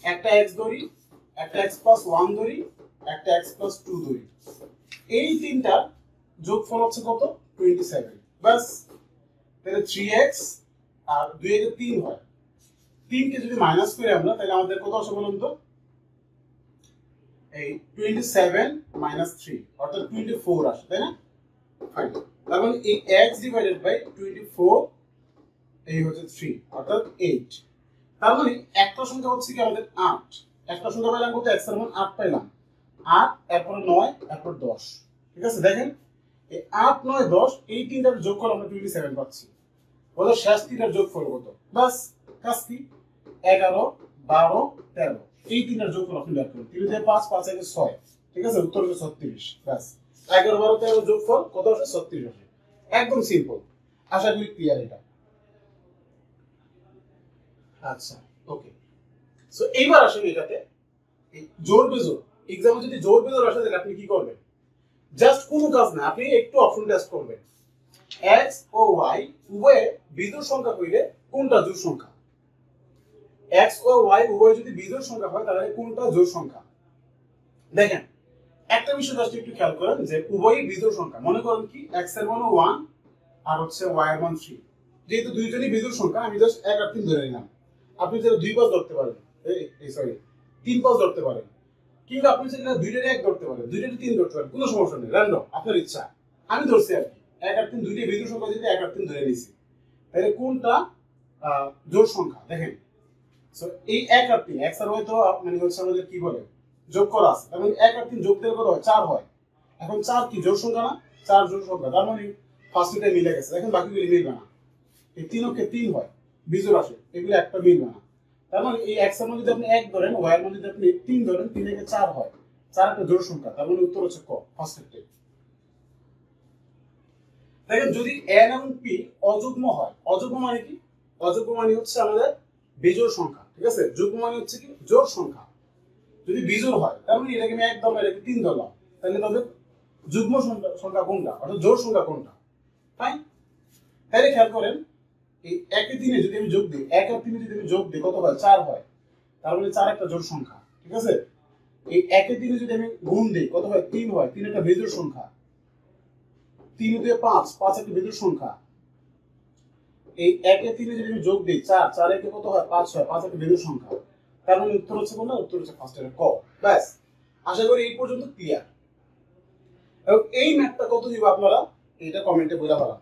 একটা x ধরি, একটা x প্লাস 1 ধরি, একটা x প্লাস 2 ধরি, এই তিনটা যোগফল হচ্ছে কত, 27। বাস, তাহলে 3x আর 2 এর 3 হয়, 3 কে যদি মাইনাস করি আমরা, তাহলে আমাদের কত আসে বলুন তো, এই 27 মাইনাস 3 অর্থাৎ 24 আসে, তাই না। ফাইন, তার মানে এই x ডিভাইডেড বাই 24, এই হচ্ছে 3 অর্থাৎ 8। তার মানে একটা সংখ্যা হচ্ছে কি আমাদের 8, একটা সংখ্যা পাইলাম কত, x এর মান 8 পাইলাম, 8 এরপর 9 এরপর 10। ঠিক আছে, দেখেন এই 8 9 10 এই তিনটার যোগফল আমরা 27 পাচ্ছি। বলো শেষ তিনটার যোগফল কত। বাস, কাজ কি, 11 12 13, এই তিনটার যোগফল আপনি বের করুন। 3 দিয়ে 5 5 এর 6, ঠিক আছে, উত্তর হচ্ছে 36। বাস, 11 12 13 যোগফল কত আসে, 36 আসে। একদম সিম্পল, আশা করি ক্লিয়ার এটা। আচ্ছা ওকে, সো এইবার আসেন এটাতে জোর বেজোর এক্সামে যদি জোর বেজোর আসে তাহলে আপনি কি করবেন? জাস্ট কোনো কাজ না, আপনি একটু অপশন টেস্ট করবেন। এক্স ও ওয়াই উভয়ে বিজোড় সংখ্যা হইলে কোনটা জোড় সংখ্যা? এক্স ও ওয়াই উভয়ে যদি বিজোড় সংখ্যা হয় তাহলে কোনটা জোড় সংখ্যা? দেখেন একটা বিষয় জাস্ট একটু খেয়াল করেন যে উভয়ই বিজোড় সংখ্যা। মনে করেন কি এক্স এর মান 1 আর হচ্ছে ওয়াই এর মান 3, যেহেতু দুইজনই বিজোড় সংখ্যা আমি জাস্ট 1 আর 3 ধরে নিলাম। আপনি যেটা 2 পাঁচ ধরতে পারেন, এই সরি 3 পাঁচ ধরতে পারেন, কিংবা আপনি যেটা দুইটারে 1 ধরতে পারেন, দুইটারে 3 ধরতে পারেন, কোনো সমস্যা নেই, র্যান্ডম আপনার ইচ্ছা। আমি ধরছি আর কি 1 আর 3 দুইটাই বিজোড় সংখ্যা, যদি 1 আর 3 ধরে নিয়েছি তাহলে কোনটা জোড় সংখ্যা? দেখেন সো এই 1 আর 3 এক্স আর ওয়াই তো মানে হচ্ছে আমাদের কি বলে যোগ করা আছে, তার মানে 1 আর 3 যোগ দিলে কত হয়? 4 হয়। এখন 4 কি জোড় সংখ্যা না? 4 জোড় সংখ্যা, তার মানে ফার্স্টটা মিলে গেছে। দেখেন বাকিগুলো মিলবে না, এই 3 ওকে 3 হয় বিজোড় আসে, এগুলো একটা মিলবে না। তার মানে এই এক্স এর মান যদি আপনি 1 ধরেন, ওয়াই এর মান যদি আপনি 3 ধরেন, 3 থেকে 4 হয়, 4 একটা জোড় সংখ্যা, তার মানে উত্তর হচ্ছে ক, ফার্স্টটা। দেখেন যদি n এবং p অযুগ্ম হয়, অযুগ্ম মানে কি? অযুগ্ম মানে হচ্ছে আমাদের বিজোড় সংখ্যা, ঠিক আছে? যুগ্ম মানে হচ্ছে কি জোড় সংখ্যা। যদি বিজোড় হয় তার মানে এটাকে আমি 1 ধরলাম, এটাকে 3 ধরলাম, তাহলে তবে যুগ্ম সংখ্যা কোনটা অর্থাৎ জোড় সংখ্যা কোনটা? ফাইন। তাহলে খেয়াল করেন এই 1 এ 3 এ যদি আমি যোগ দিই, 1 আর 3 এ যদি আমি যোগ দিই কত হয়? 4 হয়, তার মানে 4 একটা জোড় সংখ্যা, ঠিক আছে? এই 1 এ 3 এ যদি আমি গুণ দিই কত হয়? 3 হয়, 3 একটা বিজোড় সংখ্যা। 3 দিয়ে 5, 5 একটা বিজোড় সংখ্যা। এই 1 এ 3 এ যদি আমি যোগ দিই 4, 4 এ কত হয়? 5 হয়, 5 একটা বিজোড় সংখ্যা। তার মানে উত্তর হচ্ছে কোনটা? উত্তর হচ্ছে ফার্স্টের ক। ব্যাস, আশা করি এই পর্যন্ত ক্লিয়ার। এবং এই ম্যাথটা কত দিব আপনারা এটা কমেন্টে বলে ফেলান।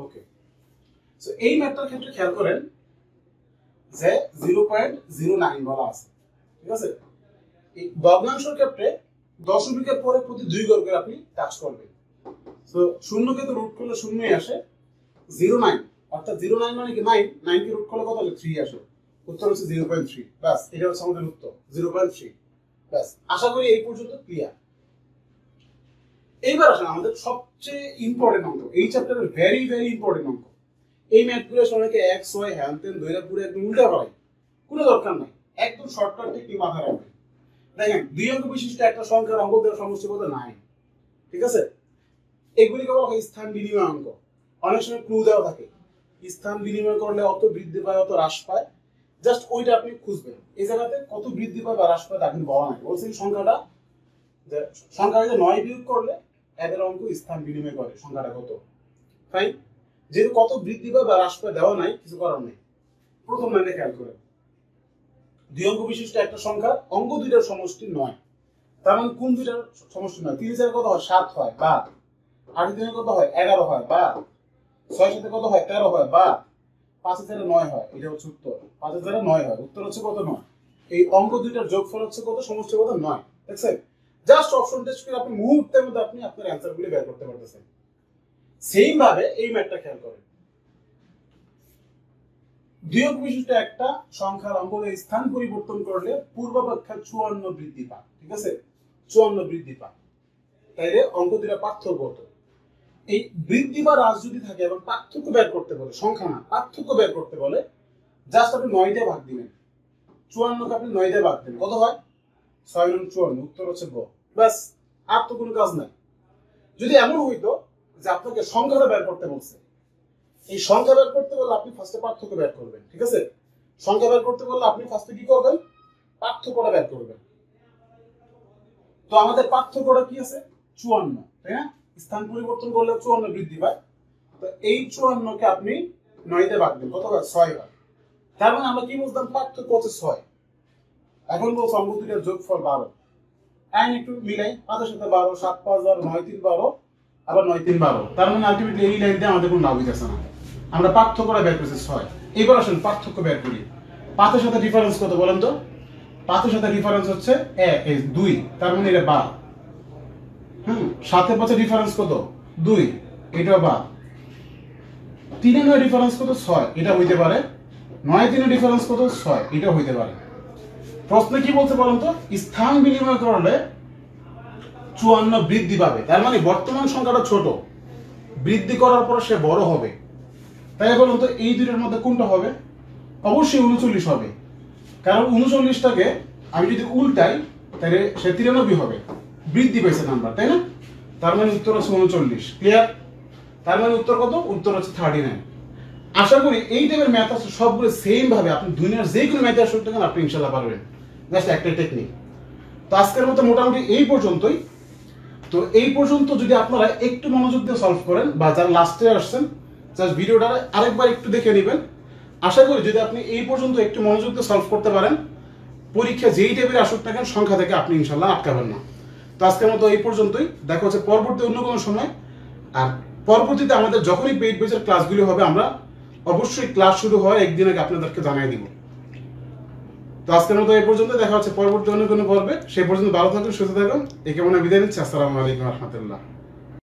ওকে, সো এই ম্যাথটার ক্ষেত্রে খেয়াল করেন যে 0.09 বলা আছে, ঠিক আছে? এই ভগ্নাংশের ক্ষেত্রে দশমিকের পরে প্রতি 2 ঘর করে আপনি কাজ করবেন। সো শূন্যকে তো রুট করলে শূন্যই আসে, 09 অর্থাৎ 09 মানে কি 9, 9 কে রুট করলে কত হবে? 3 আসে, উত্তর হচ্ছে 0.3। ব্যাস, এটা হচ্ছে আমাদের উত্তর 0.3। ব্যাস, আশা করি এই পর্যন্ত ক্লিয়ার। এইবার আসেন আমাদের সবচেয়ে ইম্পর্টেন্ট অঙ্ক, এই চ্যাপ্টারের ভেরি ভেরি ইম্পর্টেন্ট অঙ্ক। এই ম্যাথগুলো সবাইকে এক্স ওয়াই হ্যান তেন দইরা পুরো একদম উল্টা করাই, কোনো দরকার নাই, একদম শর্টকাট টেকনিক মাথায় রাখবেন। দেখেন 2 অঙ্ক বিশিষ্ট একটা সংখ্যার অঙ্ক দেওয়ার সমষ্টি কত? 9, ঠিক আছে? এগুলিকে বলা হয় স্থান বিনিময় অঙ্ক। অনেক সময় ক্লু দেওয়া থাকে, স্থান বিনিময় করলে অত বৃদ্ধি পায় অত হ্রাস পায়, জাস্ট ওইটা আপনি খুঁজবেন। এই জায়গাতে কত বৃদ্ধি পায় বা হ্রাস পায় তা কিন্তু বলা নাই, বলছেন সংখ্যাটা যে সংখ্যাটা 9 বিয়োগ করলে এদের অঙ্ক স্থান বিনিময় করে সংখ্যাটা কত। ফাইন, যেহেতু কত বৃদ্ধি পায় বা হ্রাস পায় দেওয়া নাই, কিছু করার নেই। প্রথম লাইনে খেয়াল করেন 2 অঙ্ক বিশিষ্ট একটা সংখ্যার অঙ্ক দুইটার সমষ্টি 9, তার মানে কোন দুইটার সমষ্টি 9? 3 এর কত হয়? 7 হয়, বা 8 এর কত হয়? 11 হয়, বা 6 এর কত হয়? 13 হয়, বা 5 এর 9 হয়। এটা হচ্ছে উত্তর, 5 এর 9 হয়, উত্তর হচ্ছে কত? 9। এই অঙ্ক দুইটার যোগফল হচ্ছে কত? সমষ্টি কত? 9। দেখছেন, জাস্ট অপশন টেস্ট করে আপনি মুহূর্তের মধ্যে আপনি আপনার অ্যানসারগুলি বের করতে পারতেছেন। সেম ভাবে এই ম্যাথটা খেয়াল করেন, 2 অঙ্ক বিশিষ্ট একটা সংখ্যার অঙ্কের স্থান পরিবর্তন করলে পূর্বাপেক্ষা 54 বৃদ্ধি পায়, ঠিক আছে? 54 বৃদ্ধি পায়, তাইলে অঙ্ক দুইটা পার্থক্য কত? এই বৃদ্ধি বা হ্রাস যদি থাকে এবং পার্থক্য বের করতে বলে, সংখ্যা না পার্থক্য বের করতে বলে, জাস্ট আপনি 9 দিয়ে ভাগ দিবেন। 54 কে আপনি 9 দিয়ে ভাগ দেন, কত হয়? 6 9 54, উত্তর হচ্ছে গ। ব্যাস, আর তো কোনো কাজ নাই। যদি এমন হইতো যে আপনাকে সংখ্যাটা বের করতে বলছে, এই সংখ্যা বের করতে বললে আপনি ফার্স্টে পার্থক্য বের করবেন, ঠিক আছে? সংখ্যা বের করতে বললে আপনি ফার্স্টে কি করবেন? পার্থক্যটা বের করবেন। তো আমাদের পার্থক্যটা কি আছে? 54, তাই না? স্থান পরিবর্তন করলে 54 বৃদ্ধি পায়, তো এই 54 কে আপনি 9 দিয়ে ভাগ দেন, কত হয়? 6 হয়। তার মানে আমরা কি বুঝলাম? পার্থক্য হচ্ছে 6। এখন বলছো অঙ্ক দুইটার যোগফল 12। আইন একটু মিলাই, 5 এর সাথে 12, 7 5 12, 9 3 12, আবার 9 3 12। তার মানে আলটিমেটলি এই লাইন দিয়ে আমাদের কোনো লাভ হইতেছে না, আমরা পার্থক্যটা বের করছি 6। এবার আসেন পার্থক্য বের করি। 5 এর সাথে ডিফারেন্স কত বলেন তো? 5 এর সাথে ডিফারেন্স হচ্ছে 2, তার মানে এটা 12। 7 এর 5 এর ডিফারেন্স কত? 2, এটাও 12। 3 এর 9 ডিফারেন্স কত? 6, এটা হইতে পারে। 9 3 এর ডিফারেন্স কত? 6, এটা হইতে পারে। প্রশ্নে কি বলতে বলেন তো? স্থান বিনিময় করলে 54 বৃদ্ধি পাবে, তার মানে বর্তমান সংখ্যাটা ছোট, বৃদ্ধি করার পর সে বড় হবে। তাই বলুন তো এই দুইটার মধ্যে কোনটা হবে? অবশ্যই 39 হবে, কারণ 39টাকে আমি যদি উল্টাই তাহলে সে 93 হবে, বৃদ্ধি পেয়েছে নাম্বার, তাই না? তার মানে উত্তর হচ্ছে 39। ক্লিয়ার? তার মানে উত্তর কত? উত্তর হচ্ছে 39। আশা করি এই টাইপের ম্যাথ আছে সবগুলো সেম ভাবে আপনি দুনিয়ার যে কোনো ম্যাথে আসতে থাকেন আপনি ইনশাআল্লাহ পারবেন। জাস্ট একটাই টেকনিক। তো আজকের মতো মোটামুটি এই পর্যন্তই। তো এই পর্যন্ত যদি আপনারা একটু মনোযোগ দিয়ে সলভ করেন বা যারা লাস্টে আসছেন জাস্ট ভিডিওটা আরেকবার একটু দেখে নেবেন। আশা করি যদি আপনি এই পর্যন্ত একটু মনোযোগ দিয়ে সলভ করতে পারেন, পরীক্ষা যেই টাইপের আসুক না কেন সংখ্যা থেকে আপনি ইনশাল্লাহ আটকাবেন না। তো আজকের মতো এই পর্যন্তই, দেখা হচ্ছে পরবর্তী অন্য কোনো সময়। আর পরবর্তীতে আমাদের যখনই পেইড বেজের ক্লাসগুলি হবে আমরা অবশ্যই ক্লাস শুরু হওয়ার একদিন আগে আপনাদেরকে জানিয়ে দিব। তো আজকের মতো এই পর্যন্ত, দেখা হচ্ছে পরবর্তী অন্য কোনো পর্বে। সেই পর্যন্ত ভালো থাকুন, সুস্থ থাকুন। এই কেমন বিদায় নিচ্ছি। আসসালামু আলাইকুম রহমতুল্লাহ।